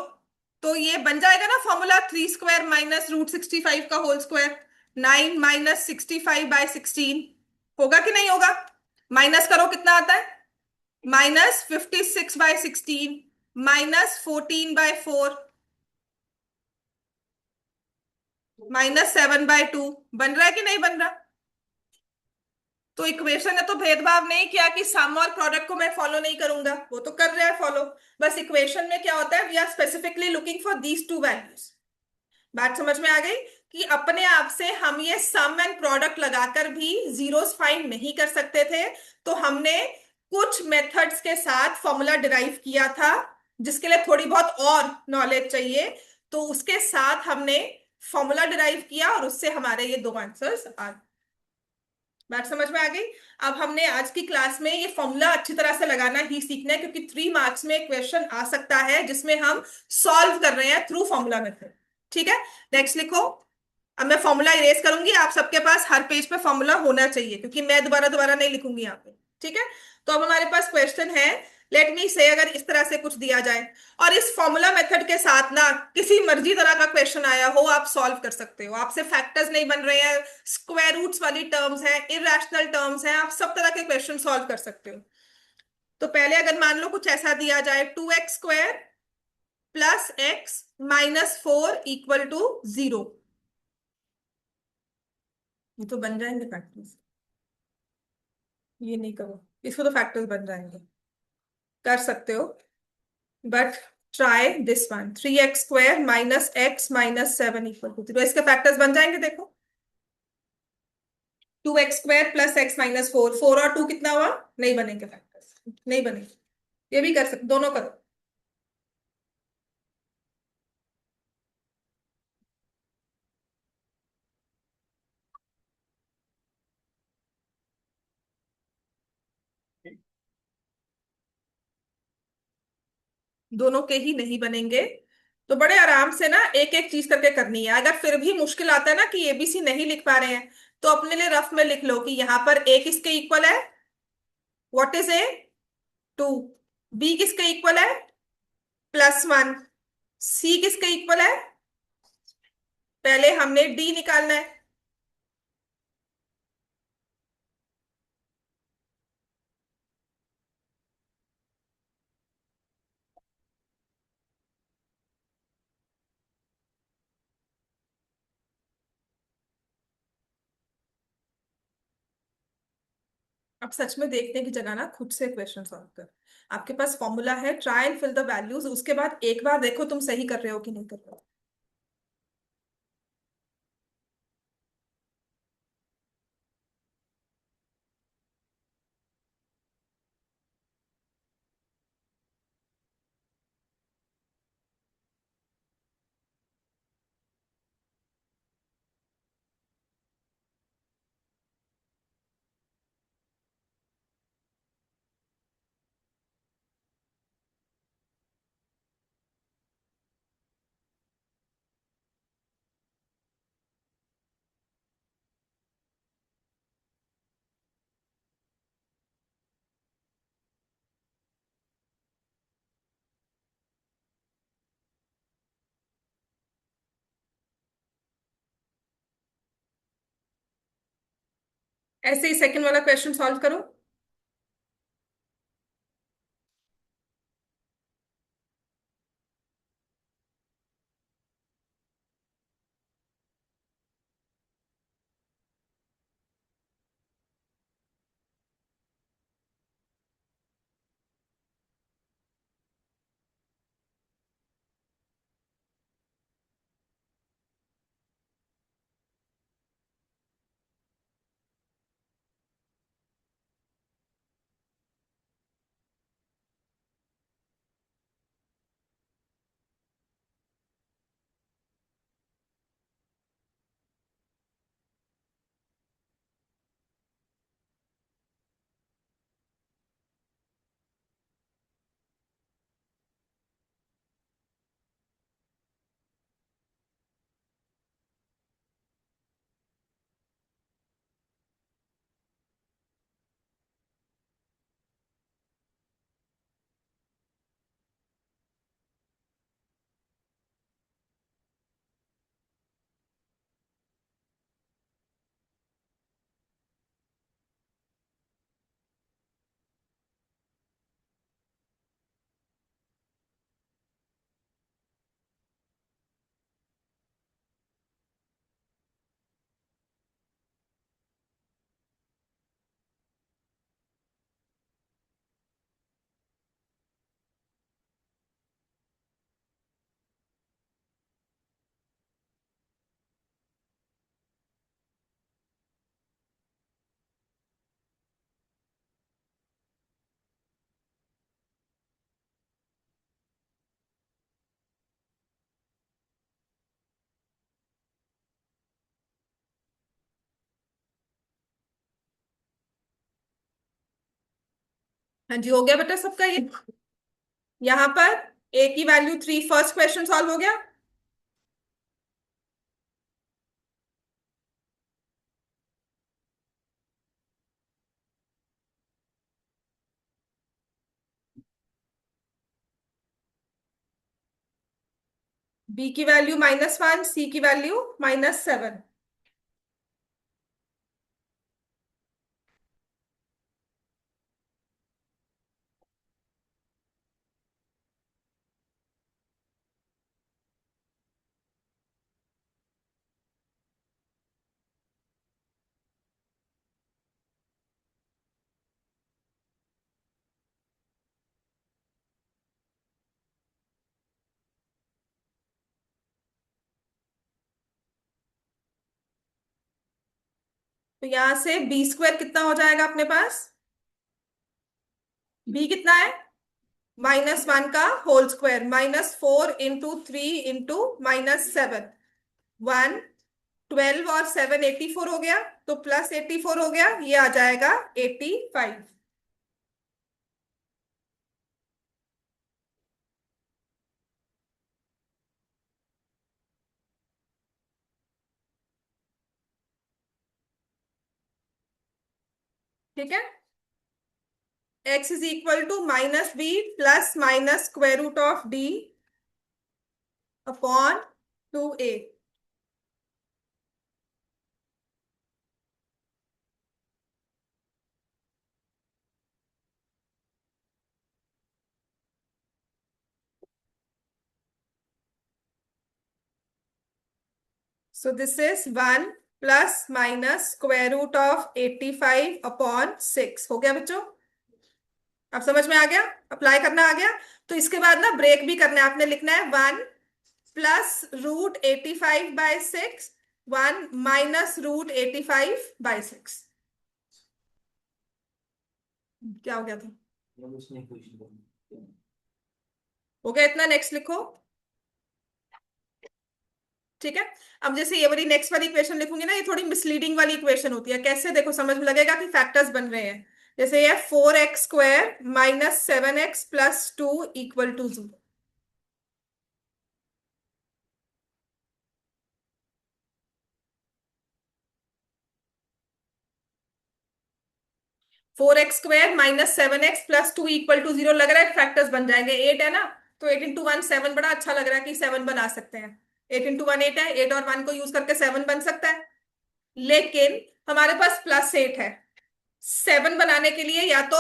तो ये बन जाएगा ना फॉर्मूला, 3² -√65 का होल स्क्वायर, 9 - 65/16। होगा कि नहीं होगा? माइनस करो, कितना आता है, -56/16 -14/4 -7/2। बन रहा है कि नहीं बन रहा? तो इक्वेशन ने तो भेदभाव नहीं किया कि सम और प्रोडक्ट को मैं फॉलो नहीं करूंगा, वो तो कर रहा है फॉलो। बस इक्वेशन में क्या होता है, we are specifically looking for these two values. बात समझ में आ गई? कि अपने आप से हम ये सम एंड प्रोडक्ट लगाकर भी जीरोस फाइंड नहीं कर सकते थे। तो हमने कुछ मेथड्स के साथ फॉर्मूला डिराइव किया था, जिसके लिए थोड़ी बहुत और नॉलेज चाहिए। तो उसके साथ हमने फॉर्मूला डिराइव किया और उससे हमारे ये दो आंसर्स आ। बात समझ में आ गई? अब हमने आज की क्लास में ये फॉर्मूला अच्छी तरह से लगाना ही सीखना है, क्योंकि 3 मार्क्स में क्वेश्चन आ सकता है जिसमें हम सॉल्व कर रहे हैं थ्रू फॉर्मूला मेथड। ठीक है, नेक्स्ट लिखो। अब मैं फॉर्मूला इरेज करूंगी, आप सबके पास हर पेज पे फॉर्मूला होना चाहिए, क्योंकि मैं दोबारा दोबारा नहीं लिखूंगी यहाँ पे। ठीक है, तो अब हमारे पास क्वेश्चन है, लेट मी से, अगर इस तरह से कुछ दिया जाए और इस फॉर्मूला मेथड के साथ ना किसी मर्जी तरह का क्वेश्चन आया हो, आप सॉल्व कर सकते हो। आपसे फैक्टर्स नहीं बन रहे हैं, स्क्वायर रूट्स वाली टर्म्स हैं, इरेशनल टर्म्स हैं, आप सब तरह के क्वेश्चन सॉल्व कर सकते हो। तो पहले अगर मान लो कुछ ऐसा दिया जाए, 2x² plus X minus 4 equal to 0, ये तो बन जाएंगे फैक्टर्स। ये नहीं करो, इसको तो फैक्टर्स बन जाएंगे, कर सकते हो। But try this one, 3x² minus X minus 7 equal to 0, इसके फैक्टर्स बन जाएंगे देखो। 2x² प्लस एक्स माइनस 4, 4 और 2 कितना हुआ? नहीं बनेंगे फैक्टर्स, नहीं बनेंगे। ये भी कर सकते, दोनों करो। दोनों के ही नहीं बनेंगे। तो बड़े आराम से ना एक एक चीज करके करनी है। अगर फिर भी मुश्किल आता है ना कि एबीसी नहीं लिख पा रहे हैं, तो अपने लिए रफ में लिख लो कि यहाँ पर ए किसके इक्वल है, व्हाट इज ए, 2। बी किसके इक्वल है, +1। सी किसके इक्वल है, पहले हमने डी निकालना है। अब सच में देखने की जगह ना खुद से क्वेश्चन सॉल्व कर। आपके पास फॉर्मूला है, try and fill the values, उसके बाद एक बार देखो तुम सही कर रहे हो कि नहीं कर रहे हो। ऐसे ही सेकंड वाला क्वेश्चन सॉल्व करो। हाँ जी, हो गया बेटा सबका ये। यहाँ पर ए की वैल्यू 3, फर्स्ट क्वेश्चन सॉल्व हो गया। बी की वैल्यू -1, सी की वैल्यू -7। तो यहां से बी स्क्वायर कितना हो जाएगा अपने पास? बी कितना है? -1 का होल स्क्वायर, -4 × 3 × -7, 112 और 7 84 हो गया, तो +84 हो गया, ये आ जाएगा 85। ठीक है। x is equal to -b plus minus square root of d upon 2a। So this is 1 plus minus square root of 85/6। हो गया बच्चों? अब समझ में आ गया? अप्लाई करना आ गया? तो इसके बाद ना ब्रेक भी करना है, आपने लिखना है 1 प्लस √85/6, 1 माइनस √85/6। क्या हो गया था? हो गया इतना? नेक्स्ट लिखो। ठीक है। अब जैसे ये वाली नेक्स्ट वाली इक्वेशन लिखूंगी ना, ये थोड़ी मिसलीडिंग वाली इक्वेशन होती है। कैसे? देखो समझ में लगेगा कि फैक्टर्स बन रहे हैं। जैसे ये 4x² -7x + 2 = 0। 4x² -7x + 2 = 0 लग रहा है फैक्टर्स बन जाएंगे। 8 है ना, तो 8 × 1 7, बड़ा अच्छा लग रहा है कि 7 बना सकते हैं। 8 × 1 8 है, 8 और 1 को यूज करके 7 बन सकता है। लेकिन हमारे पास +8 है। 7 बनाने के लिए या तो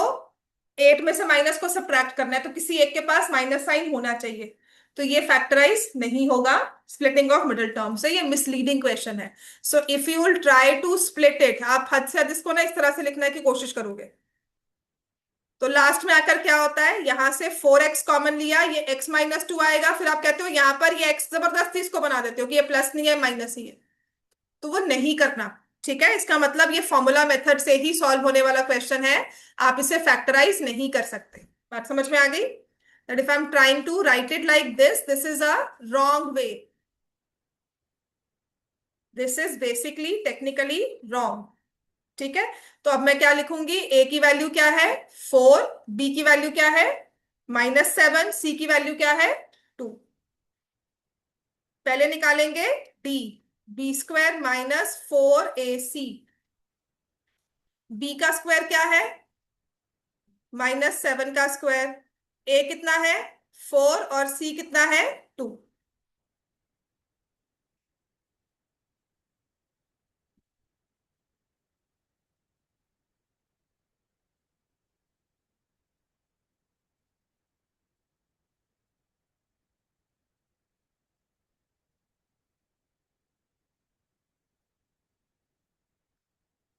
8 में से माइनस को सब्ट्रैक्ट करना है, तो किसी एक के पास माइनस साइन होना चाहिए। तो ये फैक्टराइज नहीं होगा स्प्लिटिंग ऑफ मिडिल टर्म से, ये मिसलीडिंग क्वेश्चन है। So if you will try to split it, आप हद से हद इसको ना इस तरह से लिखने की कोशिश करोगे, तो लास्ट में आकर क्या होता है, यहां से 4x कॉमन लिया, ये x - 2 आएगा, फिर आप कहते हो यहां पर ये x जबरदस्ती इसको बना देते हो कि ये प्लस नहीं है माइनस ही है। तो वो नहीं करना। ठीक है, इसका मतलब ये फॉर्मूला मेथड से ही सॉल्व होने वाला क्वेश्चन है, आप इसे फैक्टराइज नहीं कर सकते। बात समझ में आ गई? That if I am trying to write it like this is a wrong way. This is basically technically wrong. ठीक है। तो अब मैं क्या लिखूंगी? ए की वैल्यू क्या है? 4। बी की वैल्यू क्या है? -7। सी की वैल्यू क्या है? 2। पहले निकालेंगे डी। b² -4ac। बी का स्क्वायर क्या है? -7 का स्क्वायर। ए कितना है? 4 और सी कितना है? 2।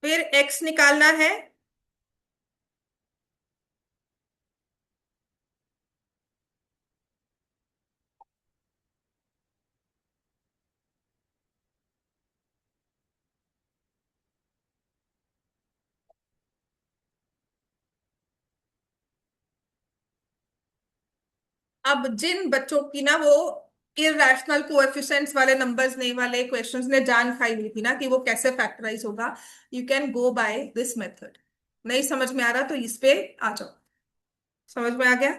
फिर एक्स निकालना है। अब जिन बच्चों की ना वो इरैशनल कोएफिशिएंट्स वाले नंबर्स नहीं वाले क्वेश्चंस ने जान खाई हुई थी ना कि वो कैसे फैक्टराइज होगा, you can go by this method. नहीं समझ में आ रहा तो इस पे आ जाओ। समझ में आ गया?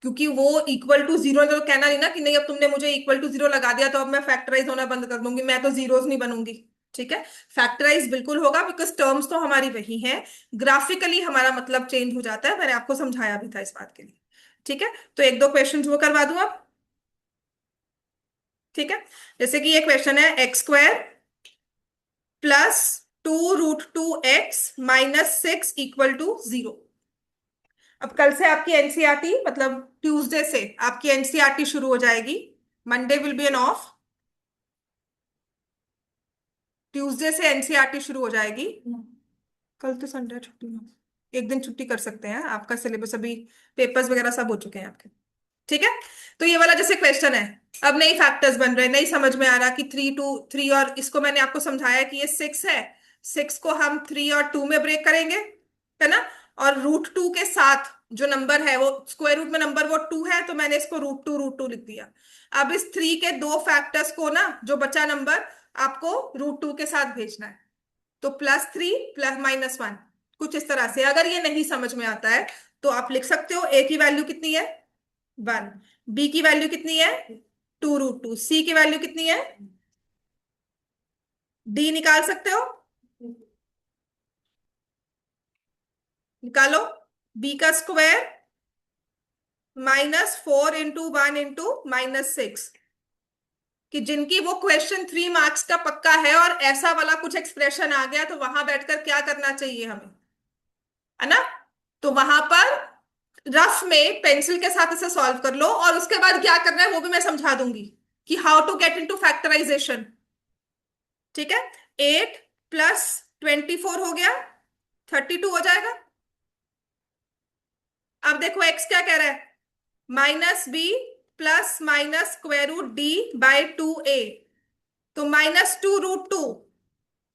क्योंकि वो इक्वल टू जीरो तो कहना नहीं ना कि नहीं अब तुमने मुझे इक्वल टू जीरो लगा दिया तो अब मैं फैक्टराइज होना बंद कर दूंगी, मैं तो जीरोस नहीं बनूंगी। ठीक है, फैक्टराइज बिल्कुल होगा बिकॉज टर्म्स तो हमारी वही है। ग्राफिकली हमारा मतलब चेंज हो जाता है, मैंने आपको समझाया भी था इस बात के लिए। ठीक है, तो एक दो क्वेश्चन वो करवा दूं अब। ठीक है, जैसे कि ये क्वेश्चन है X square plus 2√2x minus 6 equal to 0। अब कल से आपकी एनसीईआरटी मतलब ट्यूसडे से आपकी एनसीईआरटी शुरू हो जाएगी। Monday will be an off. Tuesday से एनसीईआरटी शुरू हो जाएगी। कल तो संडे है, छुट्टी है। एक दिन छुट्टी कर सकते हैं, आपका सिलेबस अभी पेपर्स वगैरह सब हो चुके हैं आपके। ठीक है, तो ये वाला जैसे क्वेश्चन है, अब नई फैक्टर्स बन रहे हैं, नहीं समझ में आ रहा कि 3 2 3, और इसको मैंने आपको समझाया कि ये 6 है। 6 को हम 3 और 2 में ब्रेक करेंगे, है ना? और √2 के साथ जो नंबर है वो स्क्वायर रूट में नंबर वो 2 है, तो मैंने इसको √2 लिख दिया। अब इस 3 के दो फैक्टर्स को ना, जो बचा नंबर, आपको √2 के साथ भेजना है। तो +3 प्लस -1, कुछ इस तरह से। अगर ये नहीं समझ में आता है तो आप लिख सकते हो ए की वैल्यू कितनी है 1, बी की वैल्यू कितनी है 2√2, सी की वैल्यू कितनी है, डी निकाल सकते हो, निकालो। बी का स्क्वायर -4 × 1 × -6, कि जिनकी वो क्वेश्चन 3 मार्क्स का पक्का है और ऐसा वाला कुछ एक्सप्रेशन आ गया तो वहां बैठकर क्या करना चाहिए हमें, है ना? तो वहां पर रफ में पेंसिल के साथ इसे सॉल्व कर लो, और उसके बाद क्या करना है वो भी मैं समझा दूंगी कि how to get into factorisation. ठीक है, 8 + 24 हो गया, 32 हो जाएगा। अब देखो एक्स क्या कह रहा है, -b plus minus square root d/2a। तो -2√2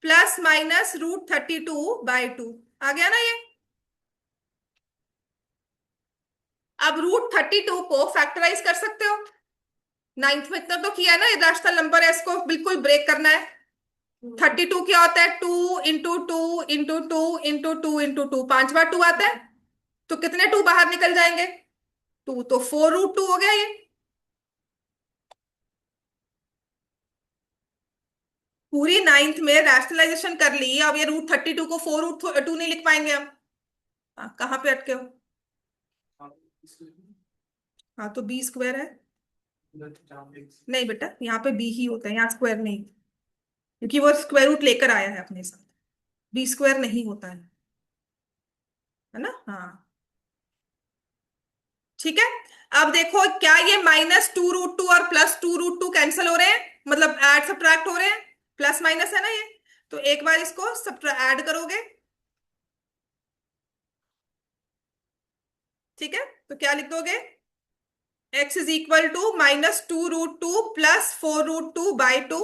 प्लस माइनस √32/2 आ गया ना ये। अब √32 को फैक्टराइज कर सकते हो, नाइन्थ में इतना तो किया ना, इरेशनल नंबर है, इसको बिल्कुल ब्रेक करना है। 32 क्या होता है, 2 × 2 × 2 × 2 × 2, 5 बार 2 आता है। तो कितने 2 बाहर निकल जाएंगे, 2, तो 4√2 हो गया ये। पूरी नाइन्थ में रैशनलाइजेशन कर ली, अब ये √32 को 4√2 नहीं लिख पाएंगे हम। हाँ, कहाँ पे अटके हो? हाँ, तो बी स्क्वायर है। नहीं बेटा, यहाँ पे बी ही होता है, यहाँ स्क्वायर नहीं, क्योंकि वो स्क्वायर रूट लेकर आया है अपने साथ। बी स्क्वायर नहीं होता है ना? हाँ, ठीक है। अब देखो क्या ये -2√2 और +2√2 कैंसिल हो रहे हैं, मतलब ऐड सब्ट्रैक्ट हो रहे हैं, प्लस माइनस है ना ये। तो एक बार इसको सब ऐड करोगे, ठीक है, तो क्या लिख दोगे, x is equal to -2√2 plus 4√2/2।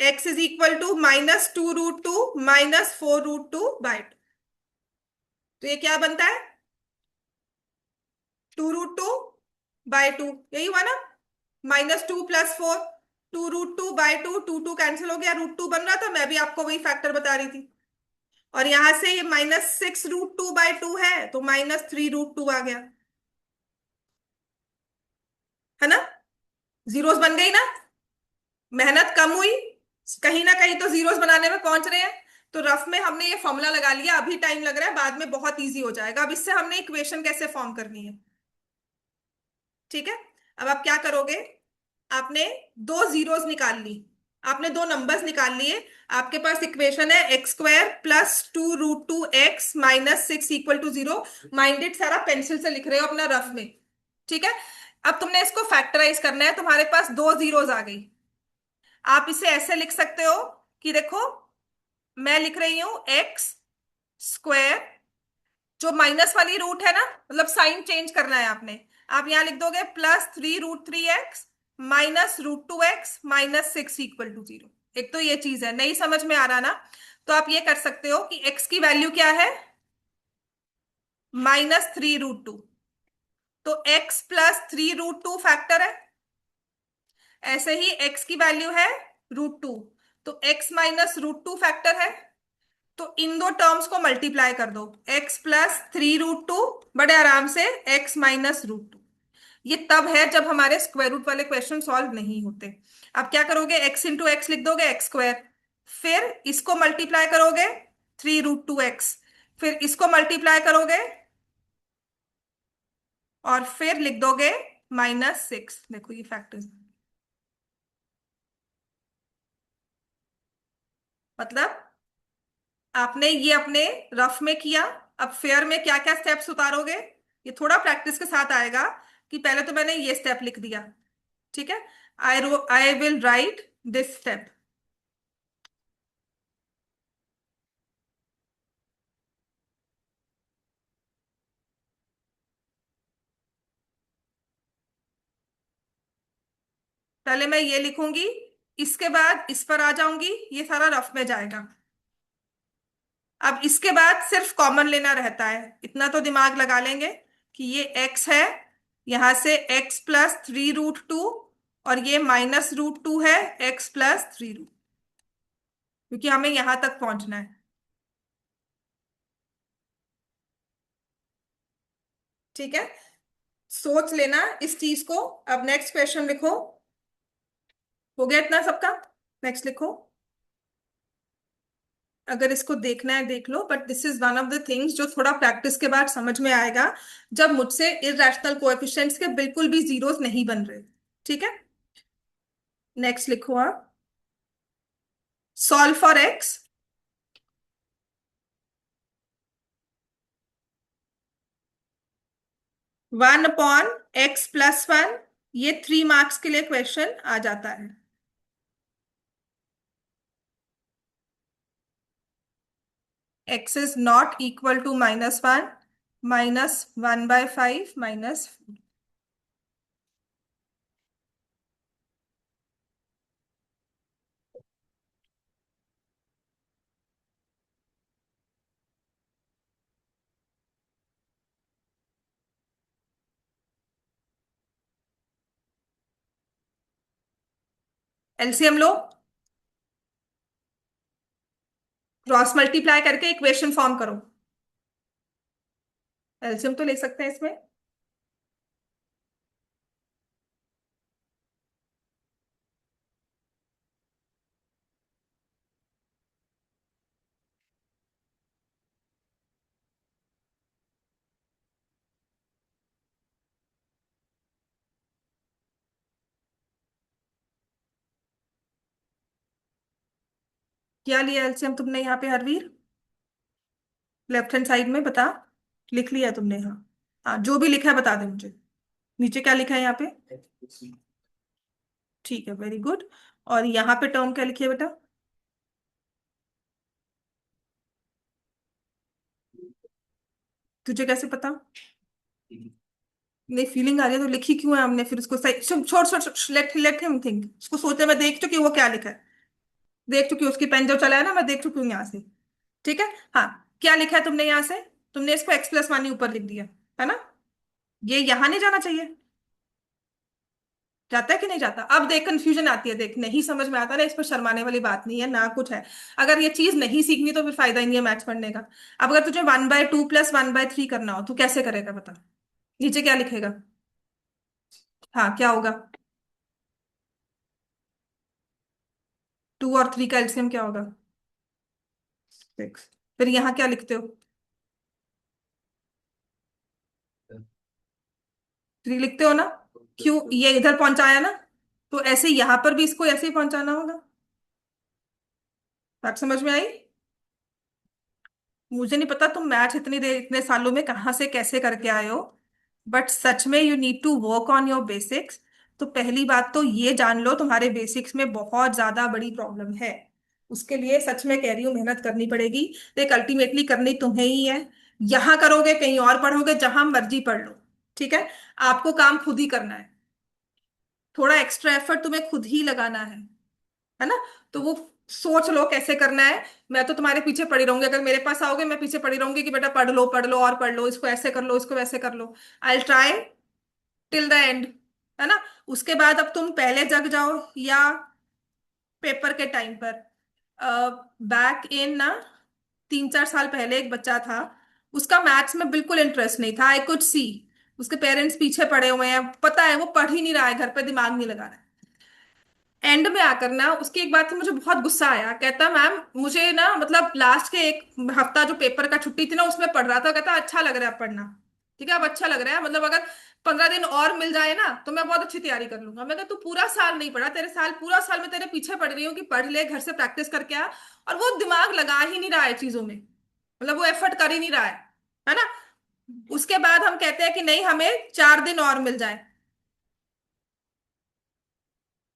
x is equal to -2√2 minus 4√2/2। तो ये क्या बनता है, 2√2/2, यही हुआ ना, -2 + 4, 2√2/2, 2 कैंसिल हो गया, √2 बन रहा था, मैं भी आपको वही फैक्टर बता रही थी। और यहां से ये -6√2/2 है, तो -3√2 आ गया, है ना? जीरोस बन गई ना, मेहनत कम हुई, कहीं ना कहीं तो जीरोस बनाने में पहुंच रहे हैं। तो रफ में हमने ये फॉर्मूला लगा लिया, अभी टाइम लग रहा है, बाद में बहुत इजी हो जाएगा। अब इससे हमने इक्वेशन कैसे फॉर्म करनी है, ठीक है। अब आप क्या करोगे, आपने दो जीरोस निकाल ली, आपने दो नंबर्स निकाल लिए, आपके पास इक्वेशन है x² plus 2√2x minus 6 equal to 0। Minded सारा पेंसिल से लिख रहे हो अपना रफ में, ठीक है। अब तुमने इसको फैक्टराइज करना है, तुम्हारे पास दो जीरोस आ गई। आप इसे ऐसे लिख सकते हो कि देखो, मैं लिख रही हूं x², जो माइनस वाली रूट है ना, मतलब साइन चेंज करना है आपने। आप यहां लिख दोगे +3√3x minus √2x minus 6 equal to 0। एक तो ये चीज है, नहीं समझ में आ रहा ना, तो आप ये कर सकते हो कि x की वैल्यू क्या है, -3√2। तो x +3√2 फैक्टर है, ऐसे ही x की वैल्यू है √2, तो x - √2 फैक्टर है। तो इन दो टर्म्स को मल्टीप्लाई कर दो, x+3√2, बड़े आराम से x-√2। ये तब है जब हमारे स्क्वायर रूट वाले क्वेश्चन सॉल्व नहीं होते। अब क्या करोगे, x × x लिख दोगे, x²। फिर इसको मल्टीप्लाई करोगे 3√2x, फिर इसको मल्टीप्लाई करोगे और फिर लिख दोगे -6। देखो ये फैक्टर्स, मतलब आपने ये अपने रफ में किया। अब फेयर में क्या क्या स्टेप्स उतारोगे, ये थोड़ा प्रैक्टिस के साथ आएगा। कि पहले तो मैंने ये स्टेप लिख दिया, ठीक है, I will write this step. पहले मैं ये लिखूंगी, इसके बाद इस पर आ जाऊंगी, ये सारा रफ में जाएगा। अब इसके बाद सिर्फ कॉमन लेना रहता है, इतना तो दिमाग लगा लेंगे कि ये x है, यहां से x+3√2, और ये -√2 है, x+3√, क्योंकि हमें यहां तक पहुंचना है। ठीक है, सोच लेना इस चीज को। अब नेक्स्ट क्वेश्चन लिखो। हो गया इतना सबका? नेक्स्ट लिखो। अगर इसको देखना है देख लो, but this is one of the things जो थोड़ा प्रैक्टिस के बाद समझ में आएगा, जब मुझसे इररेशनल कोएफिशिएंट्स के बिल्कुल भी जीरोस नहीं बन रहे। ठीक है, नेक्स्ट लिखो आप। Solve for x। 1/x+1, ये 3 मार्क्स के लिए क्वेश्चन आ जाता है। x is not equal to -1, -1/5 -4। LCM लो, क्रॉस मल्टीप्लाई करके इक्वेशन फॉर्म करो। एलसीएम तो ले सकते हैं इसमें। क्या लिया एलसीएम तुमने यहाँ पे हरवीर? लेफ्ट हैंड साइड में बता, लिख लिया तुमने? हाँ, हाँ, जो भी लिखा है बता दे मुझे। नीचे क्या लिखा है यहाँ पे? ठीक है, वेरी गुड। और यहाँ पे टर्म क्या लिखी है बेटा? तुझे कैसे पता? नहीं, फीलिंग आ रही है तो लिखी क्यों है हमने फिर उसको? सही, छोड़ छोड़ छोड़, लेट लेट हिम थिंक। उसको सोचने में देख चुकी हूँ वो क्या लिखा है, देख चुकी हूँ उसकी पेन जो चला है ना, मैं देख चुकी हूँ यहाँ से। ठीक है, हाँ, क्या लिखा है तुमने यहाँ से? तुमने इसको x+1 ही ऊपर लिख दिया है ना? ये यहाँ नहीं जाना चाहिए? जाता है कि नहीं जाता? अब देख कंफ्यूजन आती है, देख नहीं समझ में आता ना, इस पर शर्माने वाली बात नहीं है ना कुछ है। अगर ये चीज नहीं सीखनी तो फिर फायदा ही नहीं है मैथ्स पढ़ने का। अब अगर तुझे 1/2 + 1/3 करना हो तो कैसे करेगा बता? नीचे क्या लिखेगा? हाँ, क्या होगा? 2 और 3 का एलसीएम क्या होगा? 6। फिर यहाँ क्या लिखते हो? 3 लिखते हो ना? क्यों, ये इधर पहुंचाया ना, तो ऐसे यहाँ पर भी इसको ऐसे ही पहुंचाना होगा। बात समझ में आई? मुझे नहीं पता तुम मैथ इतनी देर इतने सालों में कहाँ से कैसे करके आए हो, बट सच में you need to work on your basics. तो पहली बात तो ये जान लो, तुम्हारे बेसिक्स में बहुत ज्यादा बड़ी प्रॉब्लम है। उसके लिए सच में कह रही हूँ मेहनत करनी पड़ेगी। देख, अल्टीमेटली करनी तुम्हें ही है। यहाँ करोगे, कहीं और पढ़ोगे, जहां मर्जी पढ़ लो। ठीक है, आपको काम खुद ही करना है। थोड़ा एक्स्ट्रा एफर्ट तुम्हें खुद ही लगाना है ना? तो वो सोच लो कैसे करना है। मैं तो तुम्हारे पीछे पड़ी रहूंगी, अगर मेरे पास आओगे मैं पीछे पड़ी रहूंगी कि बेटा पढ़ लो और पढ़ लो, इसको ऐसे कर लो, इसको वैसे कर लो। I try till the end, है ना? उसके बाद अब तुम पहले जग जाओ या पेपर के टाइम पर बैक इन ना, 3 4 साल पहले एक बच्चा था, उसका मैथ्स में बिल्कुल इंटरेस्ट नहीं था, आई कुड सी। उसके पेरेंट्स पीछे पड़े हुए हैं, पता है वो पढ़ ही नहीं रहा है, घर पे दिमाग नहीं लगा रहा है। एंड में आकर ना उसकी एक बात से मुझे बहुत गुस्सा आया। कहता मैम मुझे ना मतलब लास्ट के एक हफ्ता जो पेपर का छुट्टी थी ना उसमें पढ़ रहा था, कहता अच्छा लग रहा है पढ़ना। ठीक है, अब अच्छा लग रहा है, मतलब अगर 15 दिन और मिल जाए ना तो मैं बहुत अच्छी तैयारी कर लूंगा। मैं कहा तू पूरा साल नहीं पढ़ा, तेरे साल पूरा साल मैं तेरे पीछे पड़ रही हूँ कि पढ़ ले, घर से प्रैक्टिस करके आ, और वो दिमाग लगा ही नहीं रहा है चीजों में, मतलब वो एफर्ट कर ही नहीं रहा है ना। उसके बाद हम कहते हैं कि नहीं हमें 4 दिन और मिल जाए।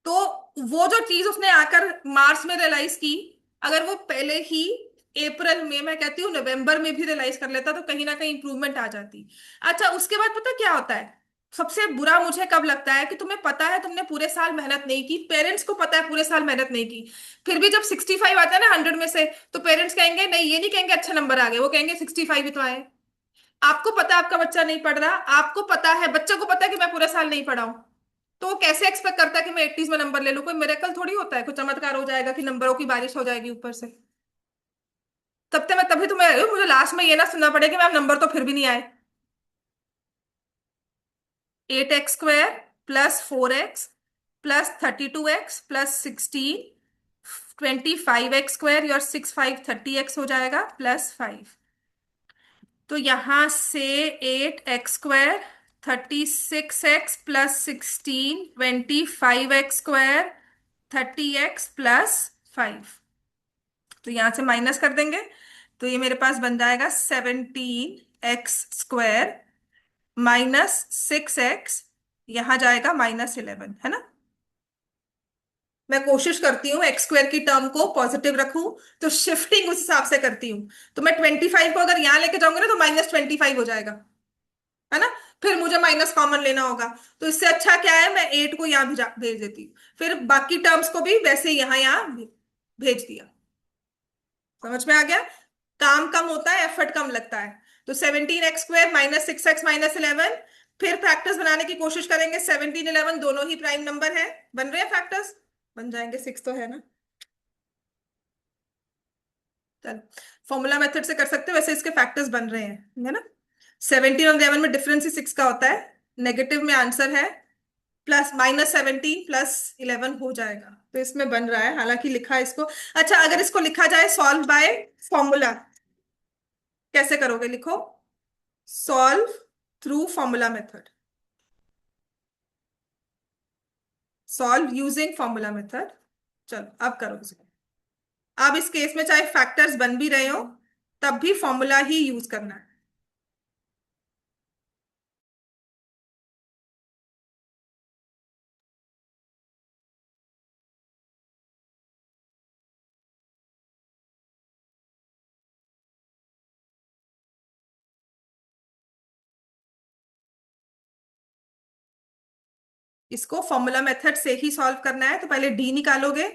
तो वो जो चीज उसने आकर मार्च में रियलाइज की, अगर वो पहले ही अप्रैल में, मैं कहती हूँ नवंबर में भी रियलाइज कर लेता तो कहीं ना कहीं इंप्रूवमेंट आ जाती। अच्छा उसके बाद पता क्या होता है, सबसे बुरा मुझे कब लगता है कि तुम्हें पता है तुमने पूरे साल मेहनत नहीं की, पेरेंट्स को पता है पूरे साल मेहनत नहीं की, फिर भी जब 65 आता है ना 100 में से, तो पेरेंट्स कहेंगे नहीं, ये नहीं कहेंगे अच्छे नंबर आ गए, वो कहेंगे 65 ही तो आए। आपको पता है आपका बच्चा नहीं पढ़ रहा, आपको पता है बच्चे को पता है कि मैं पूरे साल नहीं पढ़ा हूं, तो वो कैसे एक्सपेक्ट करता है कि मैं 80s में नंबर ले लूं? कोई मिरेकल थोड़ी होता है, कोई चमत्कार हो जाएगा कि नंबरों की बारिश हो जाएगी ऊपर से। तब तक मैं तभी तुम्हें मुझे लास्ट में ये ना सुनना पड़े कि मैम नंबर तो फिर भी नहीं आए। 8x² +4x +32x +16, 25x² और 6 5 30x हो जाएगा +5। तो यहां से 8x² 36x +16, 25x² 30x +5। तो यहां से माइनस कर देंगे, तो ये मेरे पास बन जाएगा 17x² -6x, यहां जाएगा -11, है ना। मैं कोशिश करती हूँ x² की टर्म को पॉजिटिव रखूं, तो शिफ्टिंग उस हिसाब से करती हूँ। तो मैं 25 को अगर यहां लेके जाऊंगी ना तो -25 हो जाएगा, है ना। फिर मुझे माइनस कॉमन लेना होगा, तो इससे अच्छा क्या है मैं 8 को यहाँ भेज देती हूँ, फिर बाकी टर्म्स को भी वैसे यहाँ यहाँ भेज दिया। समझ में आ गया, काम कम होता है एफर्ट कम लगता है। तो 17x² -6x -11, फिर फैक्टर्स बनाने की कोशिश करेंगे, 17 11 दोनों ही प्राइम नंबर है, बन रहे हैं फैक्टर्स, बन जाएंगे, 6 तो है ना। चल, फॉर्मूला मेथड से कर सकते हो, वैसे इसके फैक्टर्स बन रहे हैं, है ना। 17 और 11 में डिफरेंस ही 6 का होता है, नेगेटिव में आंसर है, प्लस -17 +11 हो जाएगा, तो इसमें बन रहा है, हालांकि लिखा है इसको। अच्छा अगर इसको लिखा जाए सॉल्व बाय फॉर्मूला, कैसे करोगे, लिखो solve through formula method, solve using formula method. चलो अब करो इसको। अब इस केस में चाहे फैक्टर्स बन भी रहे हो तब भी फॉर्मूला ही यूज करना है। इसको फॉर्मूला मेथड से ही सॉल्व करना है, तो पहले डी निकालोगे।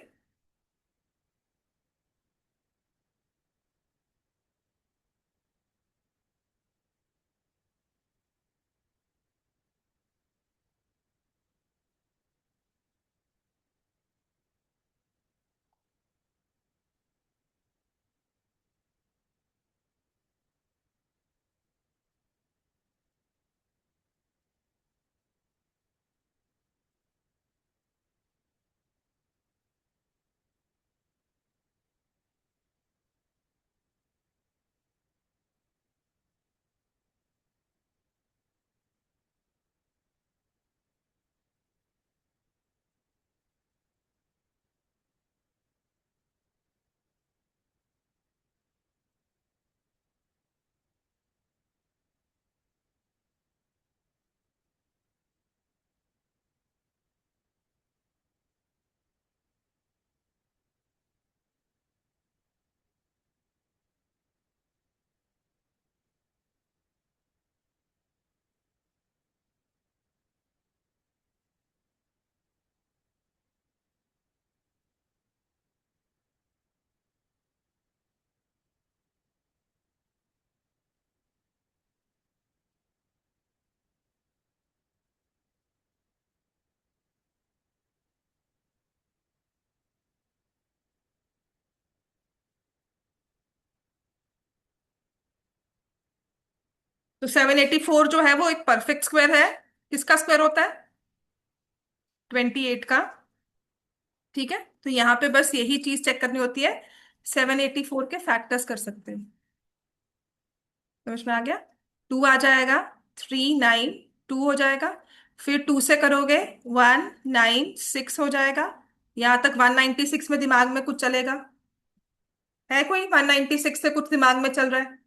तो 784 जो है वो एक परफेक्ट स्क्वायर है। किसका स्क्वायर होता है? 28 का। ठीक है, तो यहाँ पे बस यही चीज चेक करनी होती है, 784 के फैक्टर्स कर सकते हैं। समझ में आ गया? 2 आ जाएगा, 392 हो जाएगा। फिर 2 से करोगे 196 हो जाएगा। यहां तक 196 में दिमाग में कुछ चलेगा? है कोई 196 से कुछ दिमाग में चल रहा है?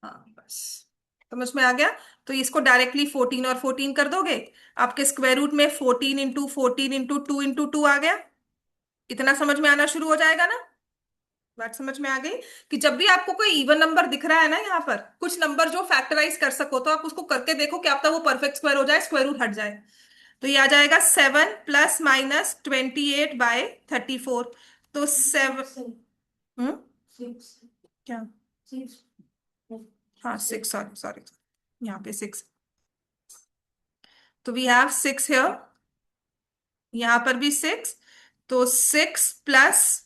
हाँ बस, समझ में आ गया। तो इसको डायरेक्टली 14 और 14 कर दोगे, आपके स्क्वायर रूट में 14 इंटू 2 आ गया। इतना समझ में आना शुरू हो जाएगा ना? बात समझ में आ गई कि जब भी आपको कोई इवन नंबर दिख रहा है ना, यहाँ पर कुछ नंबर जो फैक्टराइज कर सको, तो आप उसको करके देखो कि आपका वो परफेक्ट स्क्वायर हो जाए, स्क्वायर रूट हट जाए। तो ये आ जाएगा 7 ± 28/34। तो 7। हम्म। क्या? हाँ 6, सॉरी सॉरी, यहाँ पे 6। तो वी हैव 6 हियर, यहाँ पर भी 6। तो 6 +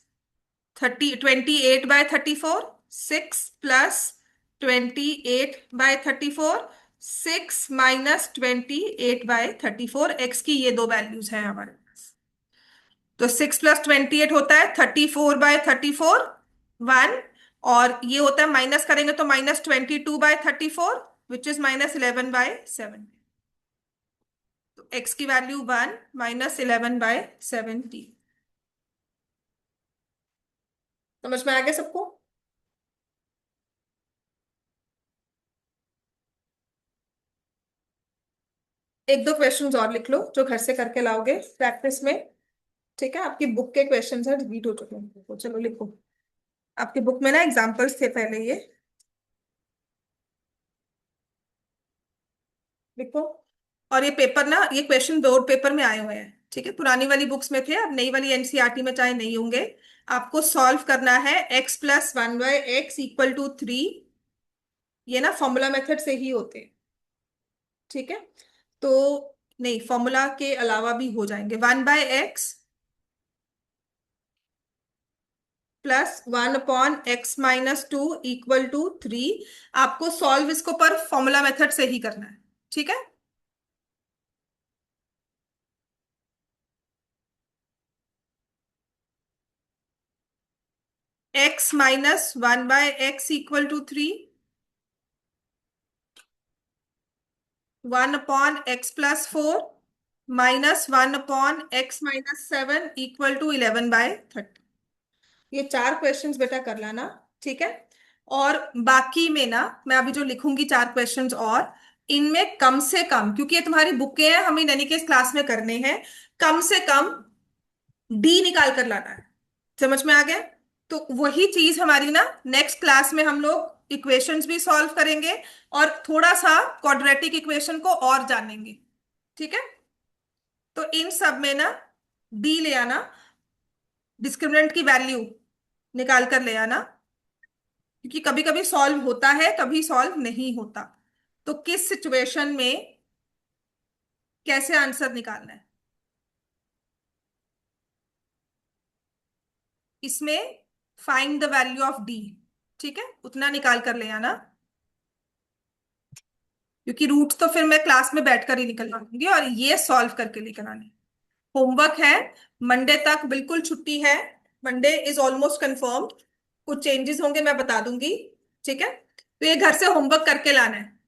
28/34, 6 + 28/34, 6 - 28/34, एक्स की ये दो वैल्यूज हैं हमारे पास। तो 6 + 28 होता है 34/34, 1। और ये होता है, माइनस करेंगे तो -22/34, विच इज -11/7। तो एक्स की वैल्यू 1 -11/70। समझ में आ गया सबको? एक दो क्वेश्चंस और लिख लो जो घर से करके लाओगे प्रैक्टिस में। ठीक है, आपकी बुक के क्वेश्चंस हैं, डिलीट हो चुके हैं, तो चलो लिखो। आपकी बुक में ना एग्जांपल्स थे पहले, ये लिखो। और ये पेपर ना, ये क्वेश्चन बोर्ड पेपर में आए हुए हैं, ठीक है? पुरानी वाली बुक्स में थे, अब नई वाली एनसीईआरटी में चाहे नहीं होंगे। आपको सॉल्व करना है x + 1/x = 3। ये ना फॉर्मूला मेथड से ही होते हैं, ठीक है? तो नहीं, फॉर्मूला के अलावा भी हो जाएंगे। 1/x + 1/x - 2 = 3। आपको सॉल्व इसको पर फॉर्मूला मेथड से ही करना है, ठीक है? x - 1/x = 3, 1/x + 4 -1/x - 7 = 11/30। ये चार क्वेश्चंस बेटा कर लाना, ठीक है? और बाकी में ना, मैं अभी जो लिखूंगी चार क्वेश्चंस, और इनमें कम से कम, क्योंकि ये तुम्हारी बुकें हैं, हमें इन एनी केस क्लास में करने हैं, कम से कम डी निकाल कर लाना है। समझ में आ गया? तो वही चीज हमारी ना नेक्स्ट क्लास में हम लोग इक्वेशंस भी सॉल्व करेंगे, और थोड़ा सा क्वाड्रेटिक इक्वेशन को और जानेंगे, ठीक है? तो इन सब में ना डी ले आना, डिस्क्रिमिनेंट की वैल्यू निकाल कर ले आना, क्योंकि कभी कभी सॉल्व होता है, कभी सॉल्व नहीं होता। तो किस सिचुएशन में कैसे आंसर निकालना है, इसमें find the value of D, ठीक है? उतना निकाल कर ले आना, क्योंकि रूट्स तो फिर मैं क्लास में बैठकर ही निकलवाऊंगी, और ये सॉल्व करके लेकर आने। होमवर्क है, मंडे तक बिल्कुल छुट्टी है। Monday is almost confirmed. कुछ चेंजेस होंगे मैं बता दूंगी, ठीक है? तो ये घर से होमवर्क करके लाना है।